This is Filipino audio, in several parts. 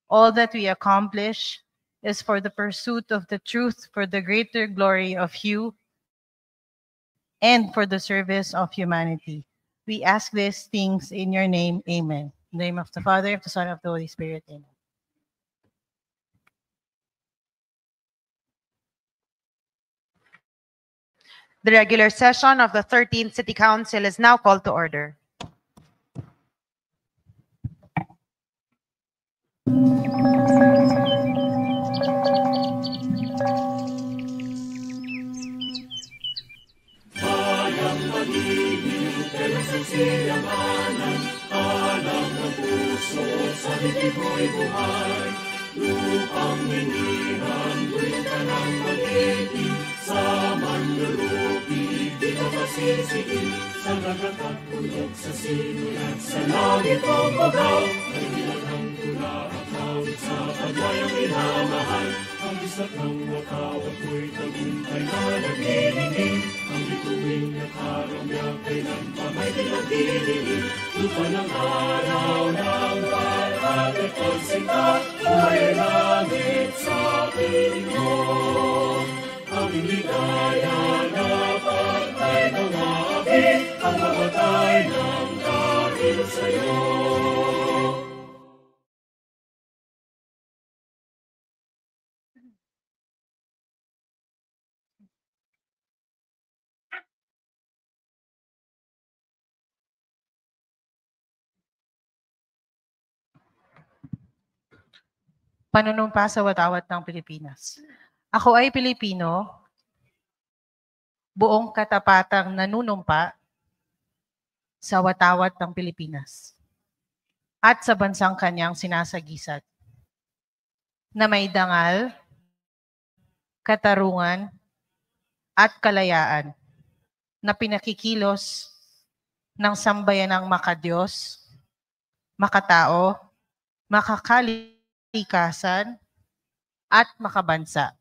All that we accomplish is for the pursuit of the truth, for the greater glory of you, and for the service of humanity. We ask these things in your name. Amen. In the name of the Father, of the Son, and of the Holy Spirit. Amen. The regular session of the 13th City Council is now called to order. Walang magiging, pero sa siyamanan, alam ng puso, sa dibdib mo'y buhay. Lupang ninihan, buyan ng magiging, sa manlulupig, di ka masisiin. Sa dagat at bulok, sa sinulat, sa langit ang babaw, ay nilagang tula at hawit sa paglayang minamahal. Ang isa't ng wakaw at mo'y tagumpay na naglilingin. Ang bituin at araw niya kailan pa may pinagdilingin. Lupa ng araw ng parang at pagsikat, ay langit sa piling mo. Aming ligaya na patay ng api, ang mamatay ng dahil sa'yo. Panunumpa sa watawat ng Pilipinas. Ako ay Pilipino, buong katapatang nanunumpa sa watawat ng Pilipinas at sa bansang kanyang sinasagisat, na may dangal, katarungan, at kalayaan na pinakikilos ng sambayanang makadiyos, makatao, makakalikasan, at makabansa.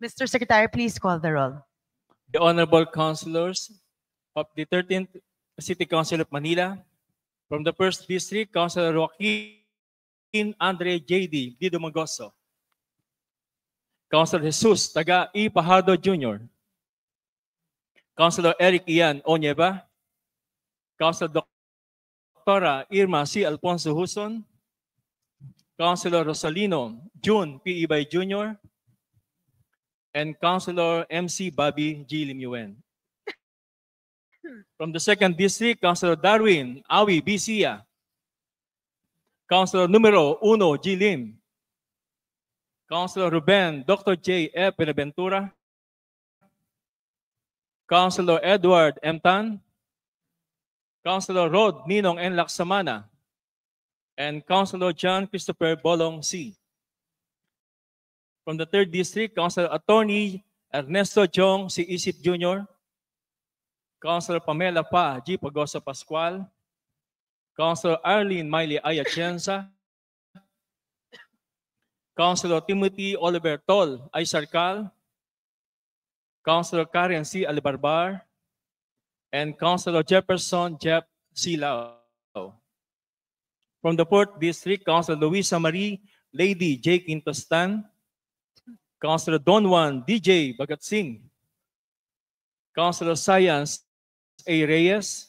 Mr. Secretary, please call the roll. The Honorable Councilors of the 13th City Council of Manila, from the 1st District, Councilor Joaquin Andre J.D. Dido Magoso, Councilor Jesus Taga E. Pajardo Jr., Councilor Eric Ian Onyeva, Councilor Dr. Irma C. Alfonso Huson, Councilor Rosalino June P. Ibay Jr., and Councilor MC Bobby G. Limuen. From the 2nd District, Councilor Darwin Awi Bisia, Councilor Numero 1 G. Lim, Councilor Ruben Dr. J. F. Benaventura, Councilor Edward M. Tan, Councilor Rod Ninong N. Laksamana, and Councilor John Christopher Bolong C. From the 3rd District, Councilor Attorney Ernesto Jong C. Isip Jr., Councilor Pamela Pa G. Pagosa Pascual, Councilor Arlene Miley Ayatienza, Councilor Timothy Oliver Tol I. Sarcal, Councilor Karen C. Alibarbar, and Councilor Jefferson Jeff C. Lao. From the 4th District, Councilor Luisa Marie Lady J. Quintostan, Councilor Don Juan DJ Bagatsing, Councilor Science A. Reyes,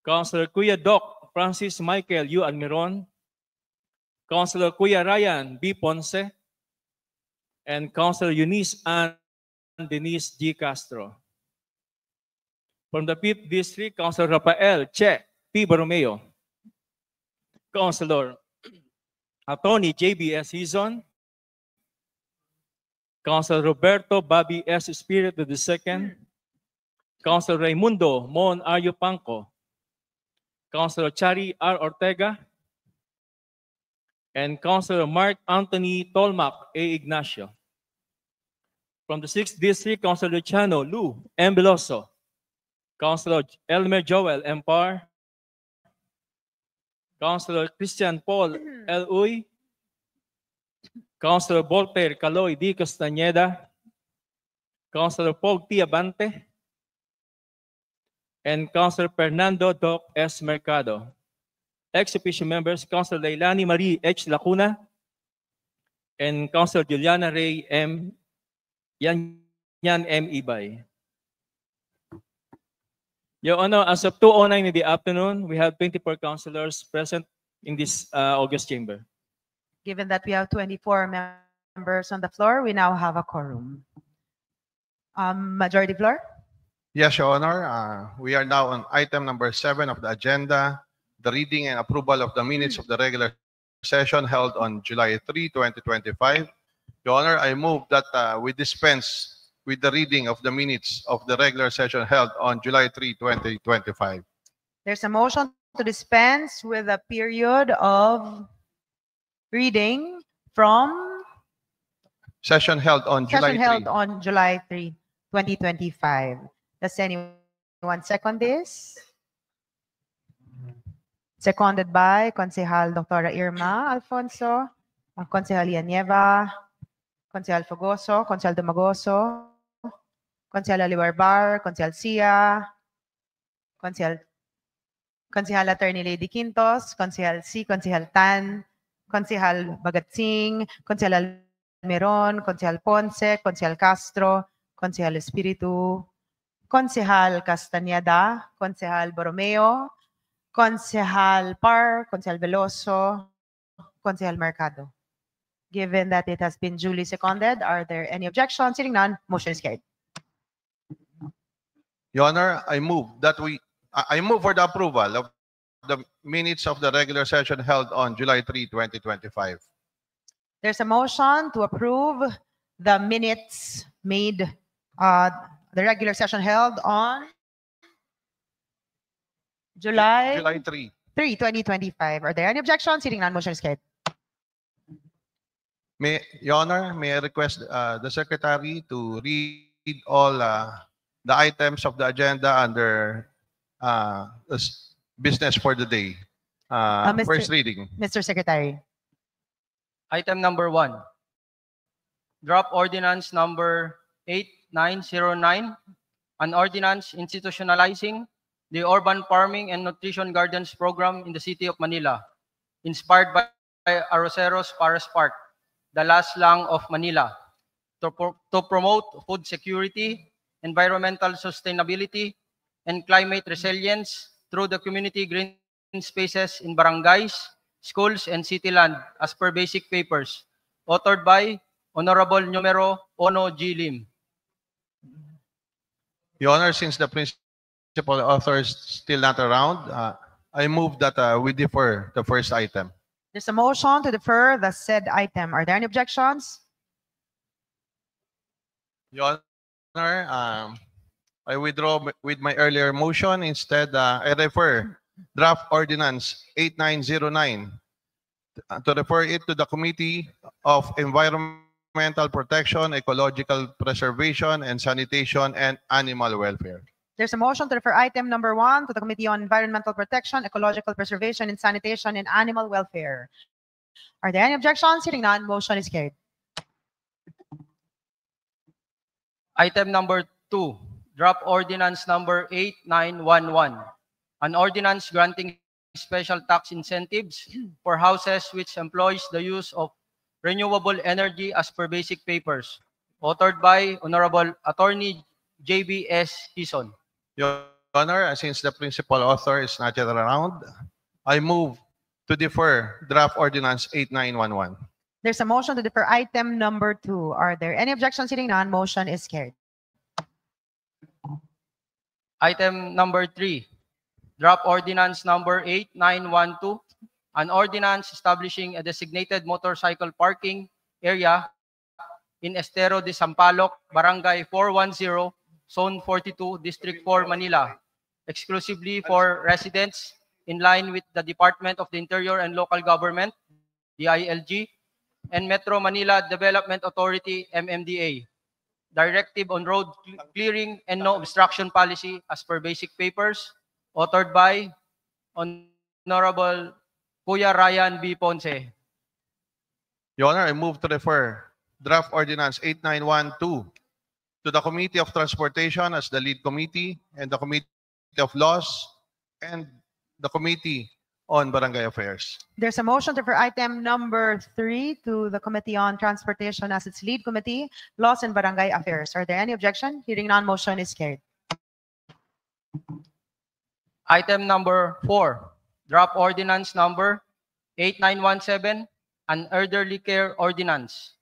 Councilor Kuya Doc Francis Michael U. Almiron, Councilor Kuya Ryan B. Ponce, and Councilor Eunice Ann Denise G. Castro. From the 5th District, Councilor Rafael Che P. Borromeo, Councilor Attorney J.B. S. Hizon, Councilor Roberto Bobby S. Espiritu II, Councilor Raimundo Mon Ario Panco, Councilor Chari R. Ortega, and Councilor Mark Anthony Tolmac A. Ignacio. From the 6th District, Councilor Luciano Lu M. Veloso, Councilor Elmer Joel M. Par, Councilor Christian Paul L. Uy, Councilor Voltaire Caloy D. Castañeda, Councilor Pog T. Abante, and Councilor Fernando Doc S. Mercado. Ex-officio members, Councilor Leilani Marie H. Lacuna, and Councilor Juliana Ray M. Yan M. Ibay. Your Honor, as of 2:09 in the afternoon, we have 24 councilors present in this August chamber. Given that we have 24 members on the floor, we now have a quorum. Majority floor? Yes, Your Honor. We are now on item number 7 of the agenda, the reading and approval of the minutes of the regular session held on July 3, 2025. Your Honor, I move that we dispense with the reading of the minutes of the regular session held on July 3, 2025. There's a motion to dispense with a period of reading from Session held on July 3, 2025. Does anyone second this? Seconded by Consejal Dr. Irma Alfonso, Consejal Ianieva, Consejal Fogoso, Consejal Dumagoso, Consejal Alibarbar, Consejal Sia, Consejal Attorney Lady Quintos, Consejal C, Consejal Tan, Consejal Bagatsing, Consejal Almiron, Consejal Ponce, Consejal Castro, Consejal Espiritu, Consejal Castañeda, Consejal Borromeo, Consejal Par, Consejal Veloso, Consejal Mercado. Given that it has been duly seconded, are there any objections? Seeing none, motion is carried. Your Honor, I move for the approval of the minutes of the regular session held on July 3, 2025. There's a motion to approve the minutes made, the regular session held on July 3. 3, 2025. Are there any objections? Seeing none, motion is carried. Your Honor, may I request the Secretary to read all the items of the agenda under business for the day. First reading. Mr. Secretary. Item number 1, draft ordinance number 8909, an ordinance institutionalizing the urban farming and nutrition gardens program in the city of Manila, inspired by Arroceros Paras Park, the last lang of Manila, to promote food security, environmental sustainability, and climate resilience through the community green spaces in barangays, schools, and city land as per basic papers, authored by Honorable Numero Ono G. Lim. Your Honor, since the principal author is still not around, I move that we defer the first item. There's a motion to defer the said item. Are there any objections? Your Honor, I withdraw with my earlier motion. Instead, I refer draft ordinance 8909 to refer it to the Committee of Environmental Protection, Ecological Preservation, and Sanitation, and Animal Welfare. There's a motion to refer item number 1 to the Committee on Environmental Protection, Ecological Preservation, and Sanitation, and Animal Welfare. Are there any objections? Hearing none, motion is carried. Item number 2, draft ordinance number 8911. An ordinance granting special tax incentives for houses which employs the use of renewable energy as per basic papers. Authored by Honorable Attorney J.B.S. Hison. Your Honor, since the principal author is not yet around, I move to defer draft ordinance 8911. There's a motion to defer item number 2. Are there any objections? Hearing none, motion is carried. Item number 3, draft ordinance number 8912. An ordinance establishing a designated motorcycle parking area in Estero de Sampaloc, Barangay 410, Zone 42, District 4, Manila, exclusively for residents in line with the Department of the Interior and Local Government, DILG, and Metro Manila Development Authority, MMDA. Directive on road clearing and no obstruction policy as per basic papers, authored by Honorable Kuya Ryan B. Ponce. Your Honor, I move to refer draft ordinance 8912 to the Committee of Transportation as the lead committee, and the Committee of Laws, and the Committee on Barangay Affairs. There's a motion to refer item number 3 to the Committee on Transportation as its lead committee, Laws and Barangay Affairs. Are there any objection? Hearing none, motion is carried. Item number 4, draft ordinance number 8917, an elderly care ordinance.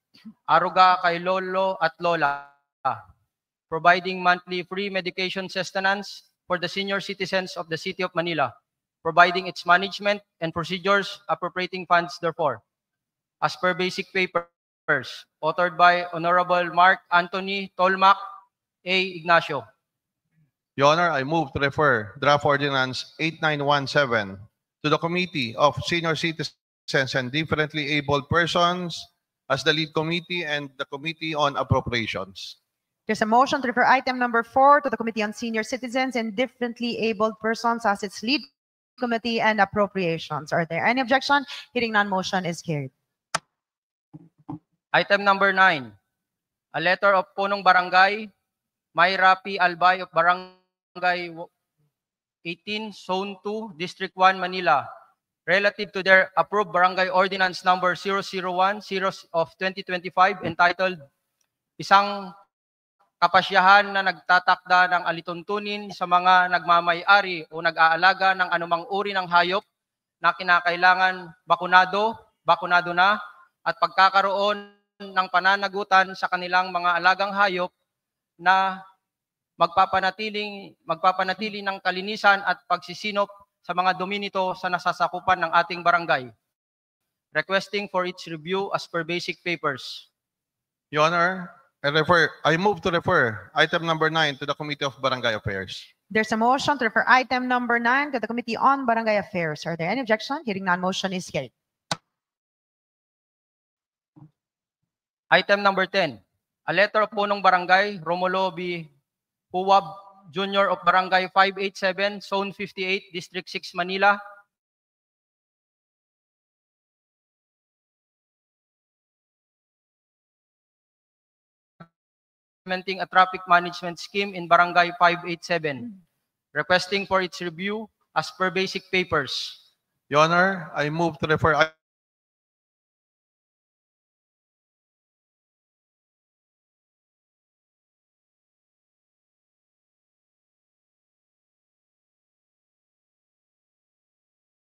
Aruga kay Lolo at Lola, providing monthly free medication sustenance for the senior citizens of the City of Manila, providing its management and procedures, appropriating funds therefore, as per basic papers, authored by Honorable Mark Anthony Tolmac A. Ignacio. Your Honor, I move to refer draft ordinance 8917 to the Committee of Senior Citizens and Differently Abled Persons as the lead committee, and the Committee on Appropriations. There's a motion to refer item number 4 to the Committee on Senior Citizens and Differently Abled Persons as its lead committee and appropriations. Are there any objection? Hearing none, motion is carried. Item number 9, a letter of Punong Barangay, Mayra P. Albay of Barangay 18, Zone 2, District 1, Manila, relative to their approved Barangay Ordinance number 001 of 2025 entitled Isang Kapasyahan na nagtatakda ng alituntunin sa mga nagmamay-ari o nag-aalaga ng anumang uri ng hayop na kinakailangan bakunado na, at pagkakaroon ng pananagutan sa kanilang mga alagang hayop na magpapanatili ng kalinisan at pagsisinop sa mga dumi nito sa nasasakupan ng ating barangay, requesting for its review as per basic papers. Your Honor, I move to refer item number 9 to the Committee of Barangay Affairs. There's a motion to refer item number 9 to the Committee on Barangay Affairs. Are there any objection? Hearing none, motion is carried. Item number 10, a letter of Punong Barangay, Romulo B. Huwab Jr. of Barangay 587, Zone 58, District 6, Manila, implementing a traffic management scheme in Barangay 587, requesting for its review as per basic papers. Your Honor, I move to refer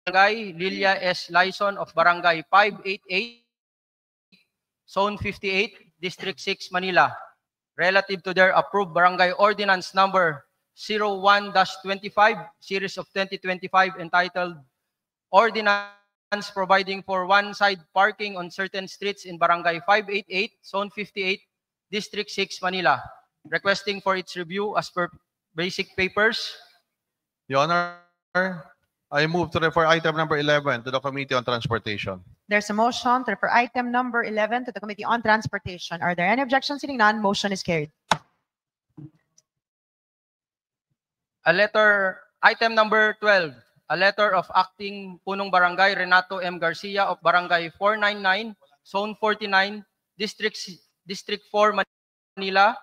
Barangay Lilia S. Lyson of Barangay 588, Zone 58, District 6, Manila, relative to their approved Barangay Ordinance number 01-25, Series of 2025, entitled Ordinance providing for one-side parking on certain streets in Barangay 588, Zone 58, District 6, Manila, requesting for its review as per basic papers. Your Honor, I move to refer item number 11 to the Committee on Transportation. There's a motion to refer item number 11 to the Committee on Transportation. Are there any objections? Seeing none, motion is carried. Item number 12, a letter of Acting Punong Barangay Renato M. Garcia of Barangay 499, Zone 49, District 4, Manila,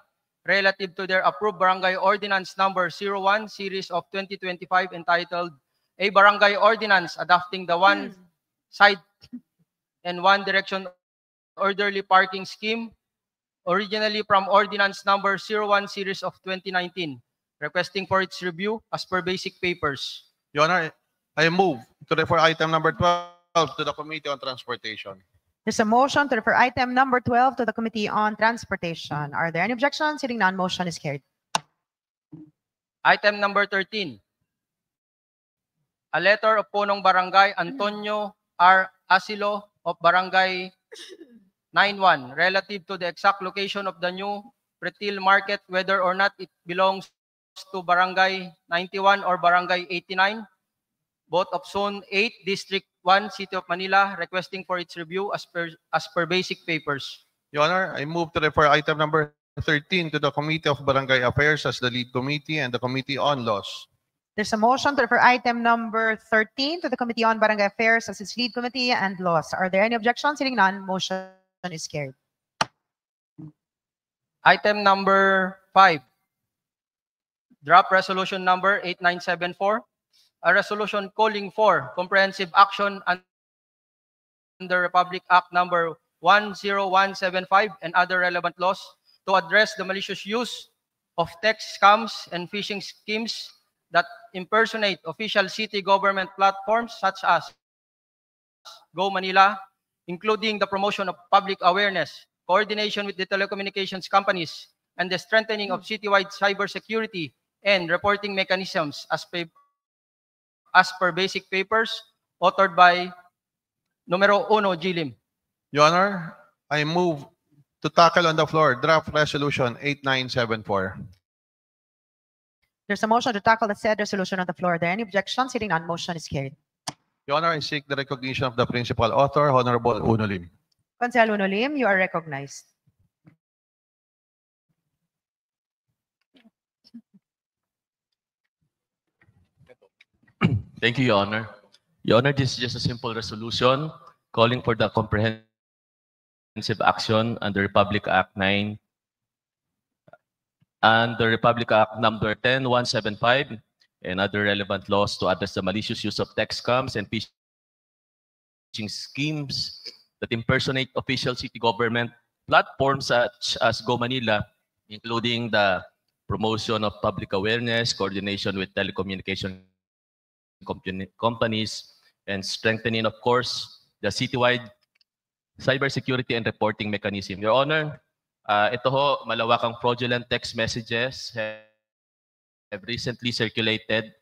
relative to their approved Barangay Ordinance Number 01, Series of 2025, entitled A Barangay Ordinance Adopting the One Side and One Direction Orderly Parking Scheme, originally from Ordinance Number 01, Series of 2019, requesting for its review as per basic papers. Your Honor, I move to refer item number 12 to the Committee on Transportation. There's a motion to refer item number 12 to the Committee on Transportation. Are there any objections? Seeing none, motion is carried. Item number 13, a letter of Punong Barangay Antonio R. Asilo of Barangay 91 relative to the exact location of the new retail market, whether or not it belongs to Barangay 91 or Barangay 89, both of Zone 8, District 1, City of Manila, requesting for its review as per basic papers. Your Honor, I move to refer item number 13 to the Committee of Barangay Affairs as the lead committee and the Committee on Laws. There's a motion to refer item number 13 to the Committee on Barangay Affairs as its lead committee and laws. Are there any objections? Seeing none, motion is carried. Item number 5, draft resolution number 8974, a resolution calling for comprehensive action under Republic Act number 10175 and other relevant laws to address the malicious use of text scams and phishing schemes that impersonate official city government platforms such as Go Manila, including the promotion of public awareness, coordination with the telecommunications companies, and the strengthening of citywide cybersecurity and reporting mechanisms as per basic papers authored by Numero 1 Gilim. Your Honor, I move to tackle on the floor draft resolution 8974. There's a motion to tackle the said resolution on the floor. Are there any objections? Seeing none, motion is carried. Your Honor, I seek the recognition of the principal author, Honorable Uno Lim. Consel Uno Lim, you are recognized. Thank you, Your Honor. Your Honor, this is just a simple resolution calling for the comprehensive action under Republic Act 9 and the Republic Act number 10175 and other relevant laws to address the malicious use of text scams and phishing schemes that impersonate official city government platforms such as Go Manila, including the promotion of public awareness, coordination with telecommunication companies, and strengthening, of course, the citywide cybersecurity and reporting mechanism. Your Honor, ito ho, malawakang fraudulent text messages have recently circulated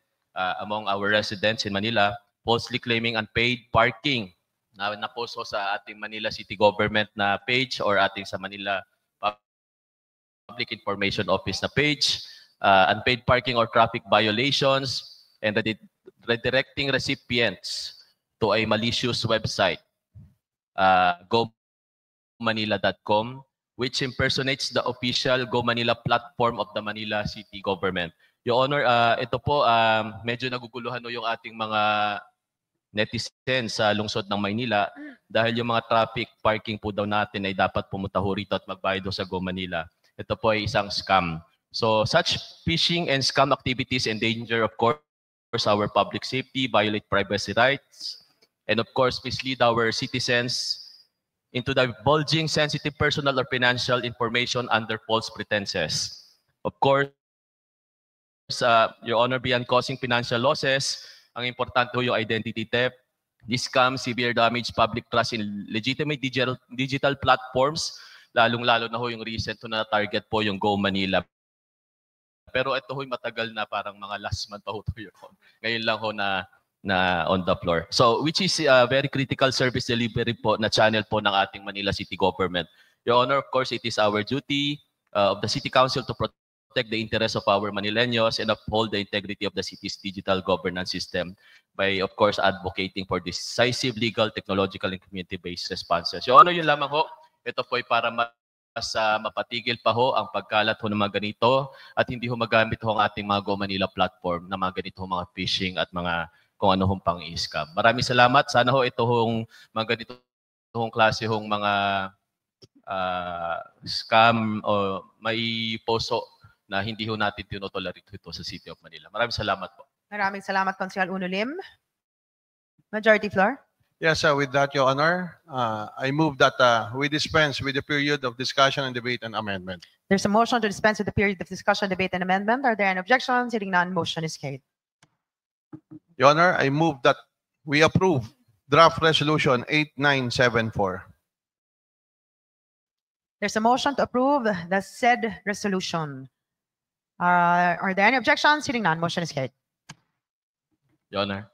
among our residents in Manila, falsely claiming unpaid parking. Na-post ho sa ating Manila City Government na page or ating sa Manila Public Information Office na page, unpaid parking or traffic violations, and redirecting recipients to a malicious website, gomanila.com, which impersonates the official Go Manila platform of the Manila City Government. Your Honor, ito po, medyo naguguluhan yung ating mga netizens sa lungsod ng Maynila dahil yung mga traffic parking po daw natin ay dapat pumunta ho rito at magbayad sa Go Manila. Ito po ay isang scam. So such phishing and scam activities endanger, of course, our public safety, violate privacy rights, and of course, mislead our citizens into divulging sensitive personal or financial information under false pretenses. Of course, Your Honor, beyond causing financial losses, ang importante ho yung identity theft, this scam, severe damage, public trust in legitimate digital platforms, lalong-lalo na ho yung recent na target po yung Go Manila. Pero ito ho'y matagal na, parang mga last month pa ho to yun. Ngayon lang ho na na on the floor. So which is a very critical service delivery po na channel po ng ating Manila City Government. Your Honor, of course, it is our duty of the City Council to protect the interests of our Manileños and uphold the integrity of the city's digital governance system by, of course, advocating for decisive legal, technological, and community-based responses. Your Honor, yun lamang ho. Ito po ay para mas mapatigil pa ho ang pagkalat ho ng mga ganito at hindi ho magamit ho ang ating mga Go Manila platform na mga ganito ho, mga phishing at mga kung ano hong pang-i-scam. Maraming salamat. Sana ho ito hong mga ganito hong klase hong mga scam o may poso na hindi ho natin tinotolerate ito sa City of Manila. Maraming salamat po. Maraming salamat, Consihal Uno Lim. Majority Floor. Yes, with that, Your Honor, I move that we dispense with the period of discussion and debate and amendment. There's a motion to dispense with the period of discussion, debate, and amendment. Are there any objections? Hearing none, motion is carried. Your Honor, I move that we approve draft resolution 8974. There's a motion to approve the said resolution. Are there any objections? Hearing none, motion is carried. Your Honor.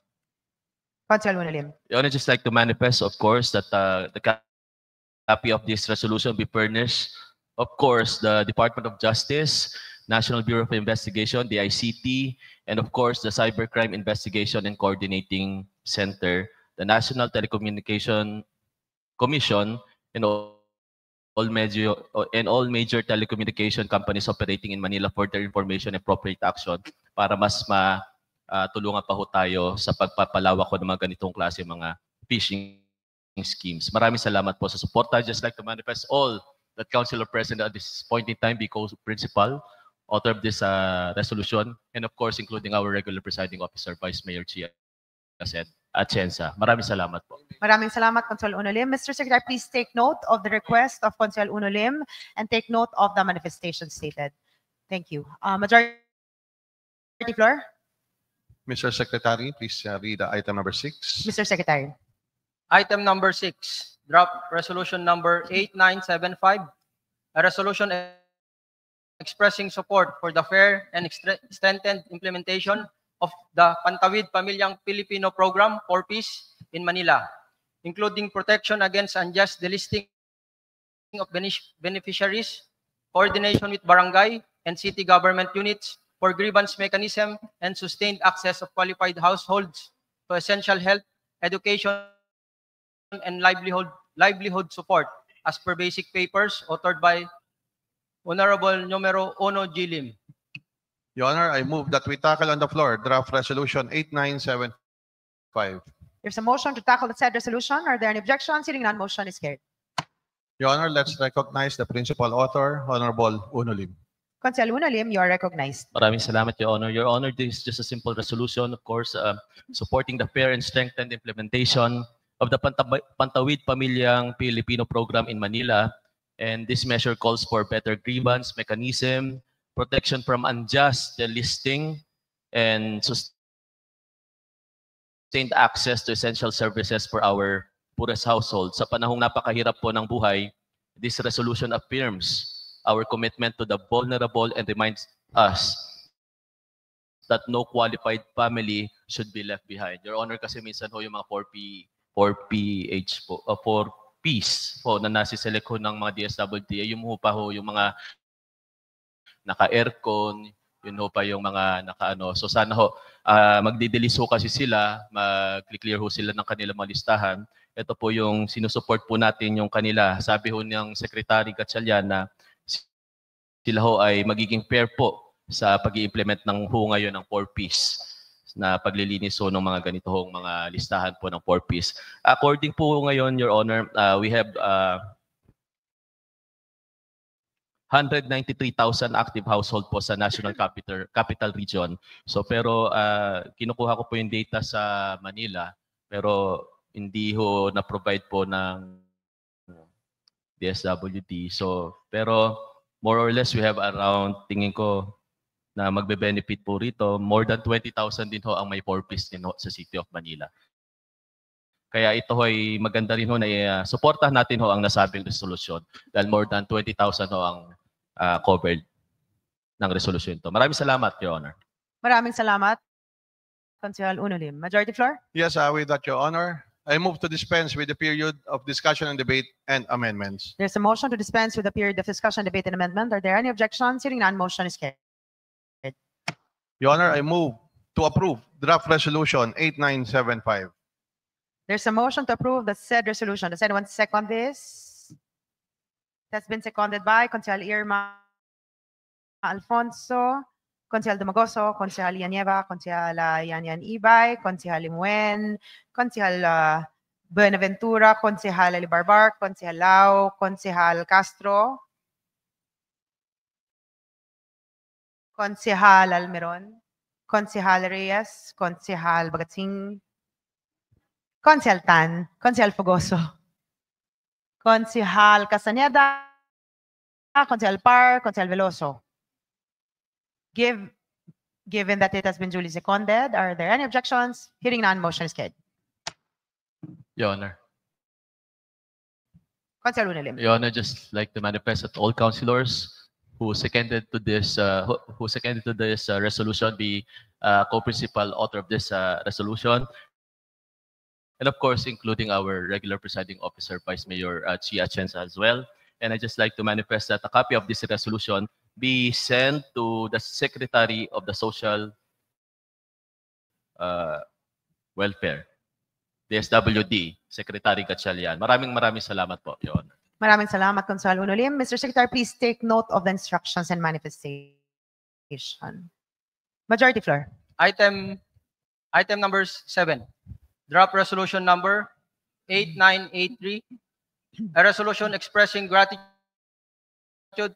Consihal Uno Lim. Your Honor, just like to manifest, of course, that the copy of this resolution be furnished, of course, the Department of Justice, National Bureau of Investigation, the ICT, and of course, the Cybercrime Investigation and Coordinating Center, the National Telecommunication Commission, and all major telecommunication companies operating in Manila for their information and appropriate action para mas tulungan pa ho tayo sa pagpapalawak ko ng mga ganitong klase mga phishing schemes. Maraming salamat po sa suporta. I'd just like to manifest all that Councilor President at this point in time be co-principal, author of this resolution, and of course, including our regular presiding officer, Vice Mayor Chia Atienza. Maraming salamat po. Maraming salamat, Consihal Uno Lim. Mr. Secretary, please take note of the request of Consihal Uno Lim and take note of the manifestation stated. Thank you. Majority Floor. Mr. Secretary, please read item number 6. Mr. Secretary. Item number 6, draft resolution number 8975, a resolution expressing support for the fair and extended implementation of the Pantawid Pamilyang Pilipino Program for Peace in Manila, including protection against unjust delisting of beneficiaries, coordination with barangay and city government units for grievance mechanism, and sustained access of qualified households to essential health, education, and livelihood support as per basic papers authored by Honorable Numero Ono G. Lim. Your Honor, I move that we tackle on the floor draft resolution 8975. There's a motion to tackle the said resolution. Are there any objections? Hearing none, motion is carried. Your Honor, let's recognize the principal author, Honorable Uno Lim. Consihal Uno Lim, you are recognized. Maraming salamat, Your Honor. Your Honor, this is just a simple resolution, of course, supporting the fair and strengthened implementation of the Pantawid Pamilyang Pilipino Program in Manila. And this measure calls for better grievance mechanism, protection from unjust delisting, and sustained access to essential services for our poorest households. Sa panahong napakahirap po ng buhay, this resolution affirms our commitment to the vulnerable and reminds us that no qualified family should be left behind. Your Honor, kasi minsan ho yung mga 4Ps po na nasiselect ho ng mga DSWD, yung ho pa ho yung mga naka-aircon, yun ho pa yung mga naka-ano. So sana ho, magdidelis ho kasi sila, mag-clear ho sila ng kanilang mga listahan. Ito po yung sinusupport po natin yung kanila. Sabi ho ng Secretary Gatchalian na sila ho ay magiging fair po sa pag-i-implement ng ho ngayon ng 4Ps na paglilinis ho ng mga ganito hong mga listahan po ng 4Ps. According po ngayon, Your Honor, we have 193,000 active household po sa National Capital Region. So pero kinukuha ko po yung data sa Manila, pero hindi ho na-provide po ng DSWD. So pero more or less, we have around, tingin ko, na magbe-benefit po rito, more than 20,000 din ho ang may 4Ps din ho sa City of Manila. Kaya ito ho ay maganda rin ho na supportahan natin ho ang nasabing resolution dahil more than 20,000 ho ang covered ng resolution ito. Maraming salamat, Your Honor. Maraming salamat. Consihal Unolim. Majority floor? Yes, with that, Your Honor, I move to dispense with the period of discussion and debate and amendments. There's a motion to dispense with the period of discussion, debate, and amendment. Are there any objections? Hearing none, motion is carried. Your Honor, I move to approve draft resolution 8975. There's a motion to approve the said resolution. Does anyone second this? That's been seconded by Consihal Irma Alfonso, Consihal Dumagoso, Consihal Yanieva, Consihal Yanyan Ibay, Consihal Limuen, Consihal Buenaventura, Consihal Alibarbar, Consihal Lau, Consihal Castro, Consihal Almeron, Consihal Reyes, Consihal Bagatsing, Consihal Tan, Consihal Fogoso, Consihal Castaneda, Consihal Par, Consihal Veloso. Given that it has been duly seconded, are there any objections? Hearing none, motion is carried. Your Honor. Consihal Unolim. Your Honor, just like to manifest that all councilors who seconded to this resolution be co-principal author of this resolution, and of course, including our regular presiding officer, Vice Mayor Chi Atienza as well. And I just like to manifest that a copy of this resolution be sent to the Secretary of the Social Welfare, the SWD, Secretary Gatchalian. Maraming salamat po, Your Honor. Maraming salamat, Consihal Unolim. Mr. Secretary, please take note of the instructions and manifestation. Majority floor. Item number 7. Draft resolution number 8983. A resolution expressing gratitude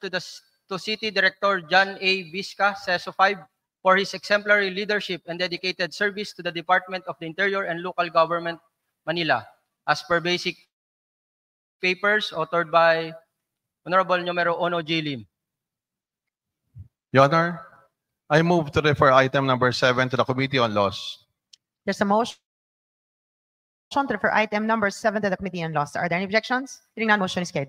to City Director John A. Vizca, CESO 5, for his exemplary leadership and dedicated service to the Department of the Interior and Local Government, Manila, as per basic papers authored by Honorable Numero Ono J. Lim. Your Honor, I move to refer item number 7 to the Committee on Laws. There's a motion to refer item number 7 to the Committee on Laws. Are there any objections? Hearing none, motion is carried.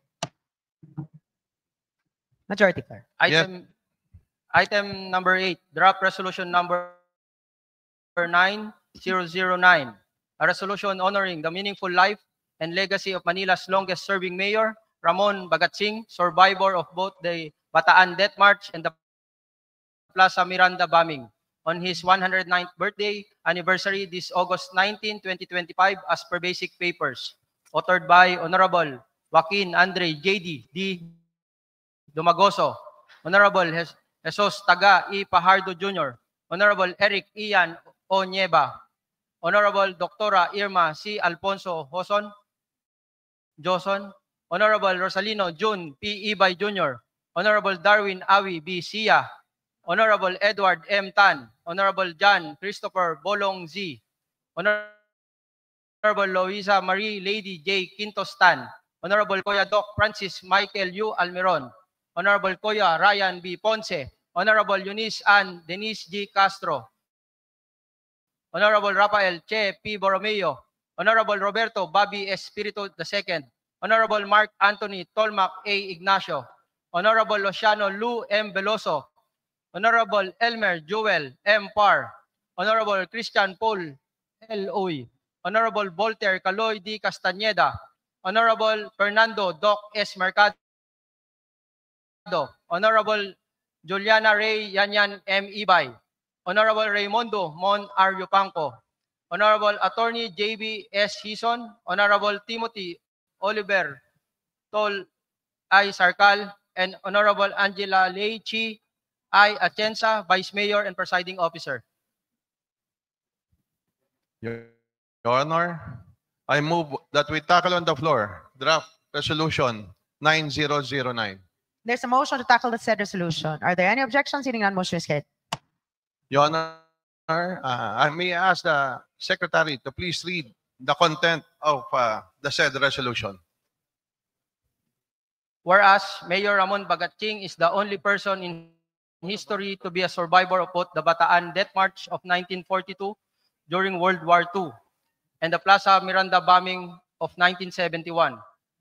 Majority floor. Item number 8, draft resolution number 9009. A resolution honoring the meaningful life and legacy of Manila's longest-serving mayor, Ramon Bagatsing, survivor of both the Bataan Death March and the Plaza Miranda bombing, on his 109th birthday anniversary this August 19, 2025, as per basic papers, authored by Honorable Joaquin Andre J.D. D. Dumagoso, Honorable Jesus Taga E. Pajardo Jr., Honorable Eric Ian O. Nieva, Honorable Doctora Irma C. Alfonso Joson, Honorable Rosalino June P. Ibay Jr., Honorable Darwin Awi B. Sia, Honorable Edward M. Tan, Honorable John Christopher Bolong Z, Honorable Louisa Marie Lady J. Quintos Tan, Honorable Kuya Doc Francis Michael U. Almeron, Honorable Kuya Ryan B. Ponce, Honorable Eunice Ann Denise G. Castro, Honorable Rafael Che P. Borromeo, Honorable Roberto Bobby Espiritu II, Honorable Mark Anthony Tolmac A. Ignacio, Honorable Luciano Lu M. Veloso, Honorable Elmer Joel M. Par, Honorable Christian Paul L. Uy, Honorable Voltaire Caloy D. Castañeda, Honorable Fernando Doc S. Mercado, Honorable Juliana Ray Yanyan M. Ibay, Honorable Raimundo Mon R. Yupanco, Honorable Attorney J.B. S. Hison, Honorable Timothy Oliver Tol I. Sarcal, and Honorable Angela Leichi I. Atienza, Vice Mayor and Presiding Officer. Your Honor, I move that we tackle on the floor draft resolution 9009. There's a motion to tackle the said resolution. Are there any objections? Hearing none, motion is carried. Your Honor, I may ask the Secretary to please read the content of the said resolution. Whereas Mayor Ramon Bagatsing is the only person in history to be a survivor of both the Bataan Death March of 1942 during World War II and the Plaza Miranda bombing of 1971,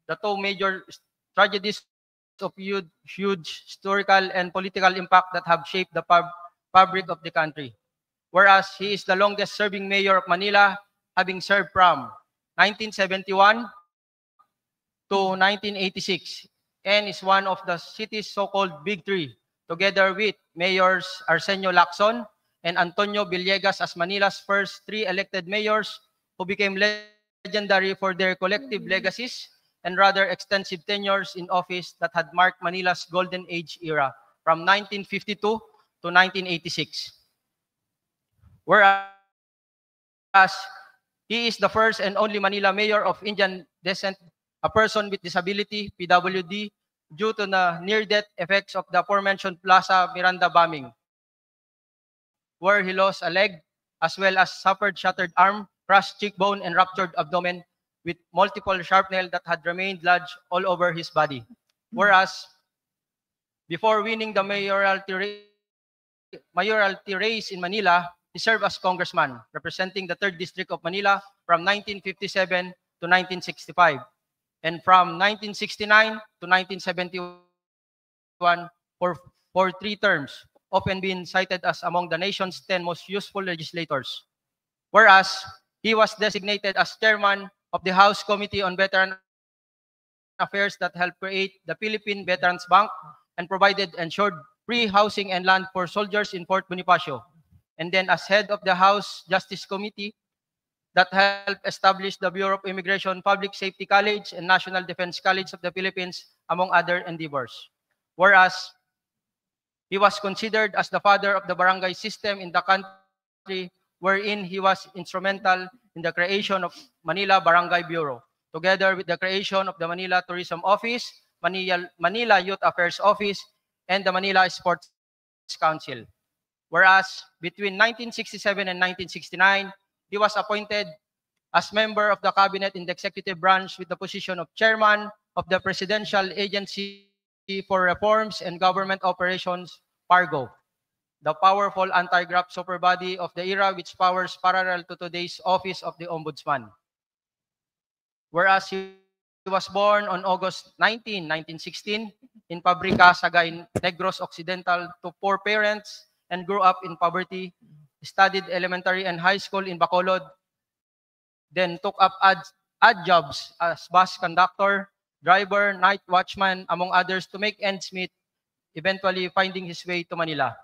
the two major tragedies of huge historical and political impact that have shaped the fabric of the country. whereas he is the longest-serving mayor of Manila, having served from 1971 to 1986, and is one of the city's so-called Big Three, together with Mayors Arsenio Lacson and Antonio Villegas as Manila's first three elected mayors who became legendary for their collective legacies and rather extensive tenures in office that had marked Manila's golden age era from 1952 to 1986. Whereas he is the first and only Manila mayor of Indian descent, a person with disability, PWD, due to the near-death effects of the aforementioned Plaza Miranda bombing, where he lost a leg, as well as suffered shattered arm, crushed cheekbone, and ruptured abdomen with multiple shrapnel that had remained lodged all over his body. Whereas, before winning the mayoralty race in Manila, he served as congressman, representing the 3rd District of Manila from 1957 to 1965. And from 1969 to 1971 for 3 terms, often been cited as among the nation's 10 most useful legislators. Whereas, he was designated as chairman of the House Committee on Veteran Affairs that helped create the Philippine Veterans Bank and provided ensured free housing and land for soldiers in Fort Bonifacio. And then as head of the House Justice Committee that helped establish the Bureau of Immigration, Public Safety College, and National Defense College of the Philippines, among other endeavors. Whereas, he was considered as the father of the barangay system in the country, wherein he was instrumental in the creation of Manila Barangay Bureau, together with the creation of the Manila Tourism Office, Manila Youth Affairs Office, and the Manila Sports Council. Whereas, between 1967 and 1969, he was appointed as member of the cabinet in the executive branch with the position of chairman of the Presidential Agency for Reforms and Government Operations, PARGO, the powerful anti-graft superbody of the era which powers parallel to today's Office of the Ombudsman. Whereas he was born on August 19, 1916 in Pabrica, Sagay Negros Occidental to poor parents and grew up in poverty, studied elementary and high school in Bacolod, then took up odd jobs as bus conductor, driver, night watchman, among others, to make ends meet, eventually finding his way to Manila.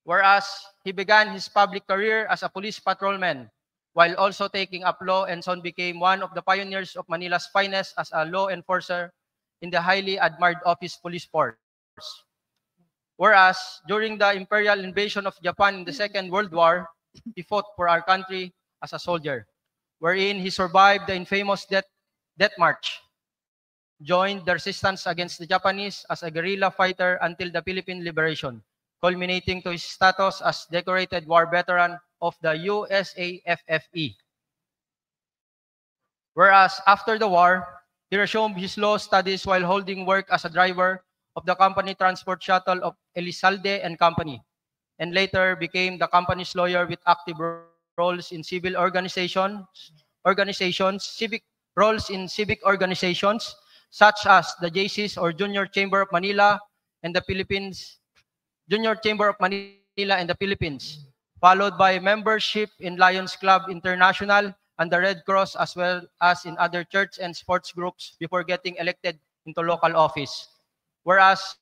Whereas he began his public career as a police patrolman, while also taking up law and soon became one of the pioneers of Manila's finest as a law enforcer in the highly admired Office Police Force. Whereas during the imperial invasion of Japan in the Second World War, he fought for our country as a soldier, wherein he survived the infamous Death March, joined the resistance against the Japanese as a guerrilla fighter until the Philippine liberation, culminating to his status as decorated war veteran of the USAFFE. Whereas after the war, he resumed his law studies while holding work as a driver of the company transport shuttle of Elizalde and Company, and later became the company's lawyer with active roles in civil civic roles in civic organizations such as the JCs or Junior Chamber of Manila and the Philippines, followed by membership in Lions Club International and the Red Cross, as well as in other church and sports groups before getting elected into local office. Whereas,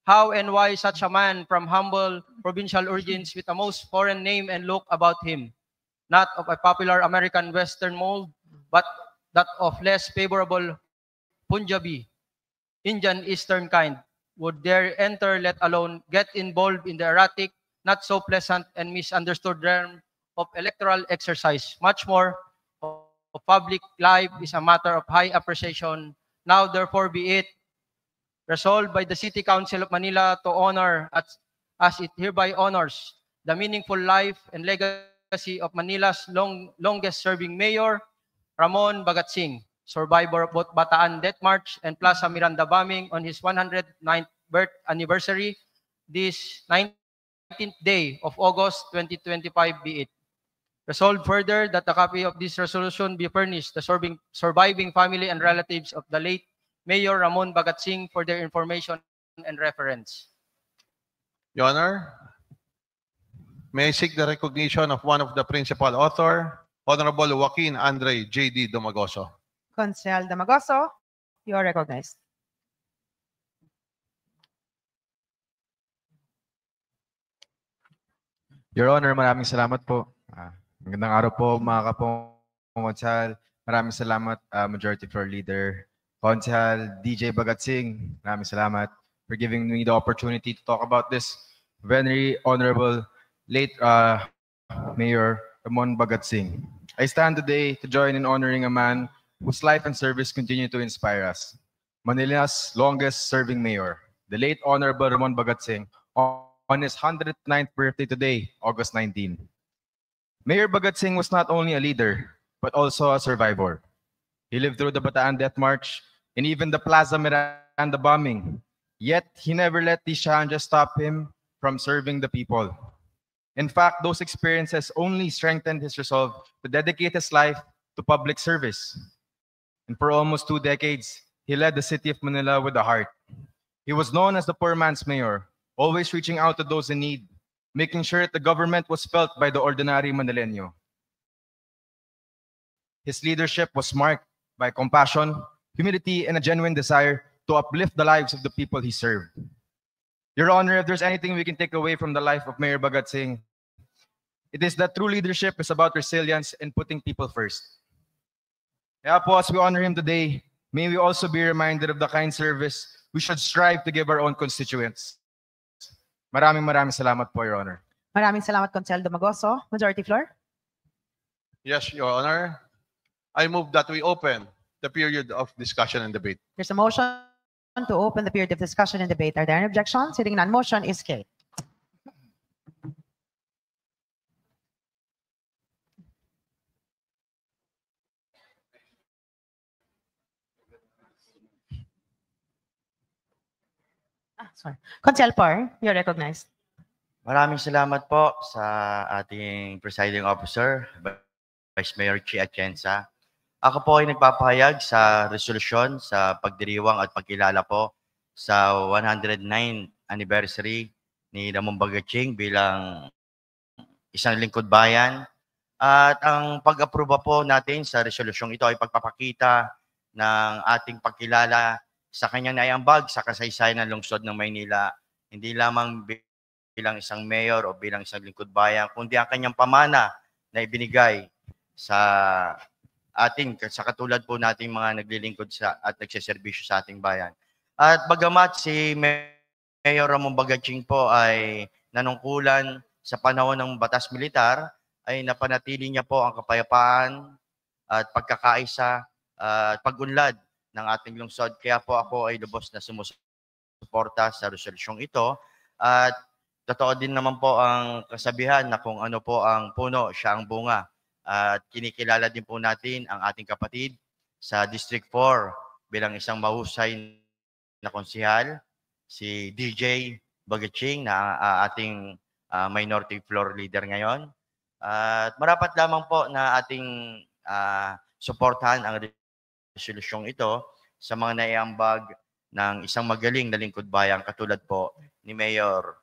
how and why such a man from humble provincial origins with a most foreign name and look about him, not of a popular American Western mold, but that of less favorable Punjabi, Indian Eastern kind, would dare enter, let alone get involved in the erratic, not so pleasant and misunderstood realm of electoral exercise. Much more of public life is a matter of high appreciation. Now, therefore, be it resolved by the City Council of Manila to honor, as it hereby honors, the meaningful life and legacy of Manila's longest-serving mayor, Ramon Bagatsing, survivor of both Bataan Death March and Plaza Miranda bombing on his 109th birth anniversary, this 19th day of August 2025 be it. Resolved further that a copy of this resolution be furnished the surviving family and relatives of the late Mayor Ramon Bagatsing for their information and reference. Your Honor, may I seek the recognition of one of the principal author, Honorable Joaquin Andre J.D. Domagoso. Konsehal Damagoso, you are recognized. Your Honor, maraming salamat po. Magandang araw po mga kapong konsehal. Maraming salamat Majority Floor Leader Konsehal DJ Bagatsing. Maraming salamat for giving me the opportunity to talk about this very honorable late Mayor Ramon Bagatsing. I stand today to join in honoring a man whose life and service continue to inspire us. Manila's longest serving mayor, the late Honorable Ramon Bagatsing, on his 109th birthday today, August 19. Mayor Bagatsing was not only a leader, but also a survivor. He lived through the Bataan Death March and even the Plaza Miranda bombing. Yet, he never let these challenges stop him from serving the people. In fact, those experiences only strengthened his resolve to dedicate his life to public service. And for almost 2 decades, he led the city of Manila with a heart. He was known as the poor man's mayor, always reaching out to those in need, making sure that the government was felt by the ordinary Manileño. His leadership was marked by compassion, humility, and a genuine desire to uplift the lives of the people he served. Your Honor, if there's anything we can take away from the life of Mayor Bagatsing, it is that true leadership is about resilience and putting people first. Kaya po, as we honor him today, may we also be reminded of the kind service we should strive to give our own constituents. Maraming salamat po, Your Honor. Maraming salamat, Konsehal Domagoso. Majority Floor. Yes, Your Honor. I move that we open the period of discussion and debate. There's a motion to open the period of discussion and debate. Are there any objections? Hearing none, motion is carried. Sorry. Konsehal Par, you're recognized. Maraming salamat po sa ating presiding officer, Vice Mayor Chi Atienza. Ako po ay nagpapahayag sa resolusyon sa pagdiriwang at pagkilala po sa 109 anniversary ni Ramon Bagatsing bilang isang lingkod bayan. At ang pag-aproba po natin sa resolusyong ito ay pagpapakita ng ating pagkilala sa kanyang naiambag sa kasaysayan ng lungsod ng Maynila, hindi lamang bilang isang mayor o bilang isang lingkod bayan, kundi ang kanyang pamana na ibinigay sa ating, sa katulad po nating mga naglilingkod sa at nagseserbisyo sa ating bayan. At bagamat si Mayor Ramon Bagatsing po ay nanungkulan sa panahon ng batas militar, ay napanatili niya po ang kapayapaan at pagkakaisa at pag-unlad ng ating lungsod. Kaya po ako ay lubos na sumusuporta sa resolusyong ito. At totoo din naman po ang kasabihan na kung ano po ang puno, siya ang bunga. At kinikilala din po natin ang ating kapatid sa District 4 bilang isang mahusay na konsehal, si DJ Bagatsing na ating minority floor leader ngayon. At marapat lamang po na ating suportahan ang resolusyong ito sa mga naiambag ng isang magaling na lingkod bayan katulad po ni Mayor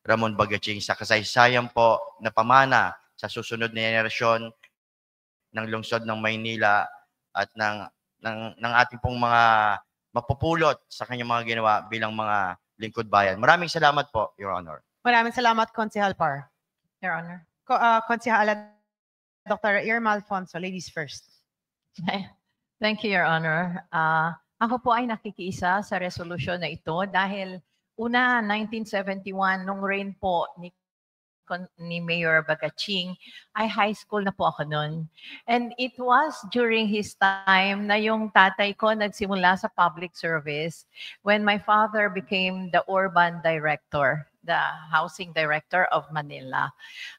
Ramon Bagatsing sa kasaysayan po na pamana sa susunod na henerasyon ng lungsod ng Maynila at ng ating pong mga mapupulot sa kanyang mga ginawa bilang mga lingkod bayan. Maraming salamat po, Your Honor. Maraming salamat, Konsehal Par. Your Honor. Konsehal Dr. Irma Alfonso, ladies first. Thank you, Your Honor. Ako po ay nakikiisa sa resolution na ito dahil una, 1971, nung reign po ni Mayor Bagatsing, ay high school na po ako noon. And it was during his time na yung tatay ko nagsimula sa public service when my father became the urban director, the housing director of Manila.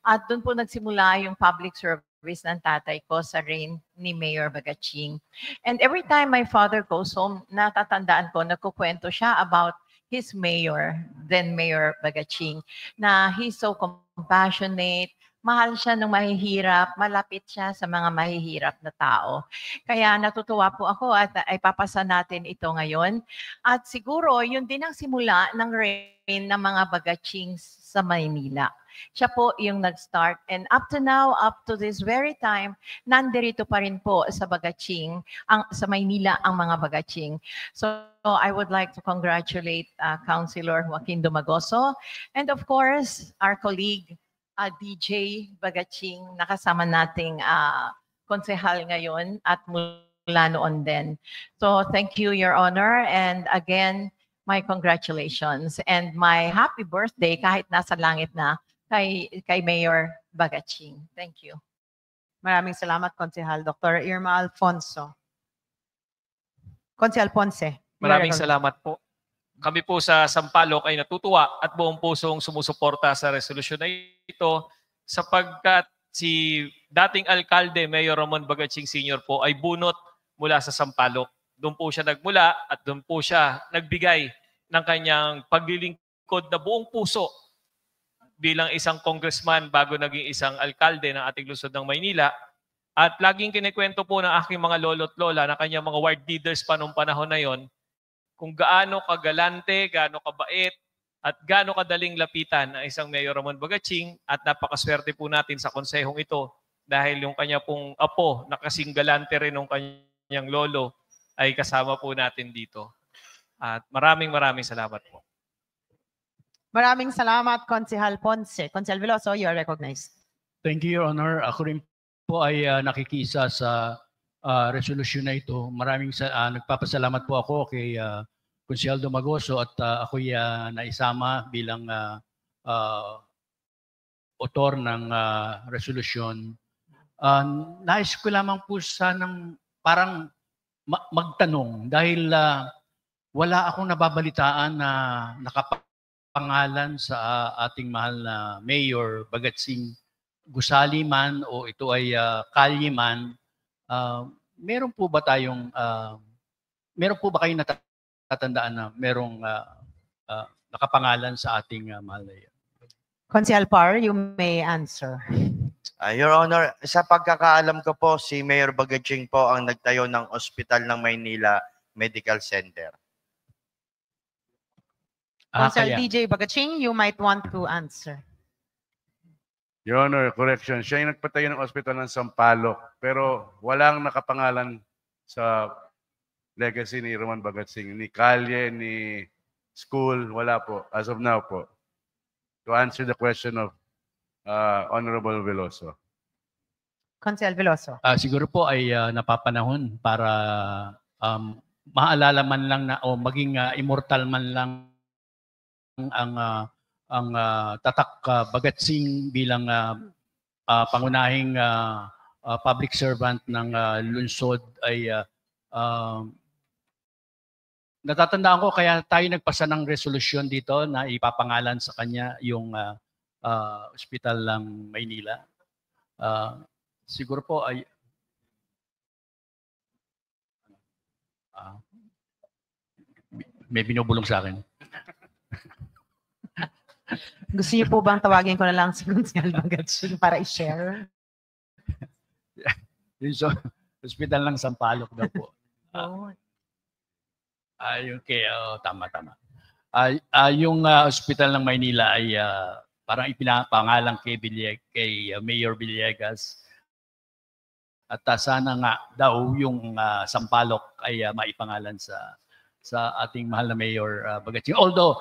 At doon po nagsimula yung public service ng tatay ko sa reign ni Mayor Bagatsing. And every time my father goes home, natatandaan ko, nagkukwento siya about his mayor, then Mayor Bagatsing, na he's so compassionate, mahal siya ng mahihirap, malapit siya sa mga mahihirap na tao. Kaya natutuwa po ako at ipapasa natin ito ngayon. At siguro, yun din ang simula ng reign ng mga Bagachings sa Maynila. Siya po yung nag-start. And up to now, up to this very time, nandirito pa rin po sa Bagaching, sa Maynila ang mga Bagaching. So I would like to congratulate Councilor Joaquin Dumagoso and of course, our colleague DJ Bagaching, nakasama nating konsehal ngayon at mula noon din. So thank you, Your Honor. And again, my congratulations and my happy birthday kahit nasa langit na kay Mayor Bagaching. Thank you. Maraming salamat, Konsehal Dr. Irma Alfonso. Konsehal Ponce. Maraming salamat po. Kami po sa Sampaloc ay natutuwa at buong pusong sumusuporta sa resolusyon na ito sapagkat si dating alkalde Mayor Ramon Bagaching Sr. po ay bunot mula sa Sampaloc. Doon po siya nagmula at doon po siya nagbigay ng kanyang paglilingkod na buong puso bilang isang congressman bago naging isang alkalde ng ating lungsod ng Maynila. At laging kinikwento po ng aking mga lolo't lola na kanyang mga ward leaders pa noong panahon na yon kung gaano kagalante, gaano kabait, at gaano kadaling lapitan ang isang Mayor Ramon Bagaching at napakaswerte po natin sa konsehong ito dahil yung kanya pong apo na kasing galante rin ng kanyang lolo ay kasama po natin dito. At maraming salamat po. Maraming salamat, Konsehal Ponce. Konsehal Veloso, you are recognized. Thank you, Your Honor. Ako rin po ay nakikisa sa resolution na ito. Nagpapasalamat po ako kay Konsehal Dumagoso at ako'y naisama bilang author ng resolution. Nais ko lamang po sanang parang magtanong dahil wala akong nababalitaan na nakapangalan sa ating mahal na Mayor Bagaching Gusali man o ito ay kalye man. Meron po ba kayong natatandaan na merong nakapangalan sa ating mahal na yan? Konsehal Par, you may answer. Your Honor, sa pagkakaalam ko po, si Mayor Bagaching po ang nagtayo ng Ospital ng Maynila Medical Center. Konsehal DJ Bagaching, you might want to answer. Your Honor, correction. Siya yung nagpatayo ng ospital ng Sampaloc, pero walang nakapangalan sa legacy ni Ramon Bagaching. Ni kalye, ni school, wala po. As of now po. To answer the question of Honorable Veloso. Konsehal Veloso. Siguro po ay napapanahon para maalala man lang na o maging immortal man lang ang tatak Bagaching bilang pangunahing public servant ng lungsod ay natatandaan ko kaya tayo nagpasa ng resolusyon dito na ipapangalan sa kanya yung ospital ng Maynila. Siguro po ay may binubulong sa akin. Gusto niyo po bang tawagin ko na lang si Konsehal Bagaching para i-share? Yung hospital ng Sampaloc daw po. Tama. Yung hospital ng Maynila ay parang ipinapangalan kay Mayor Villegas. At sana nga daw yung Sampaloc ay maipangalan sa ating mahal na Mayor Bagaching. Although,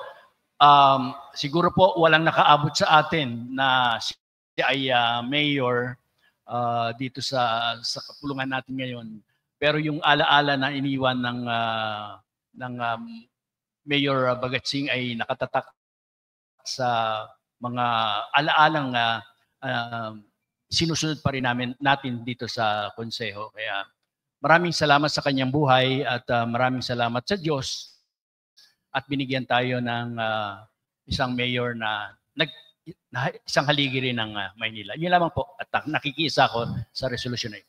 siguro po walang nakaabot sa atin na siya ay mayor dito sa kapulungan natin ngayon. Pero yung alaala na iniwan ng Mayor Bagaching ay nakatatak sa mga alaalang sinusunod pa rin natin dito sa konseho. Kaya maraming salamat sa kanyang buhay at maraming salamat sa Diyos at binigyan tayo ng isang mayor na isang haligi rin ng Maynila. Yun lamang po at nakikisa ko sa resolution na ito.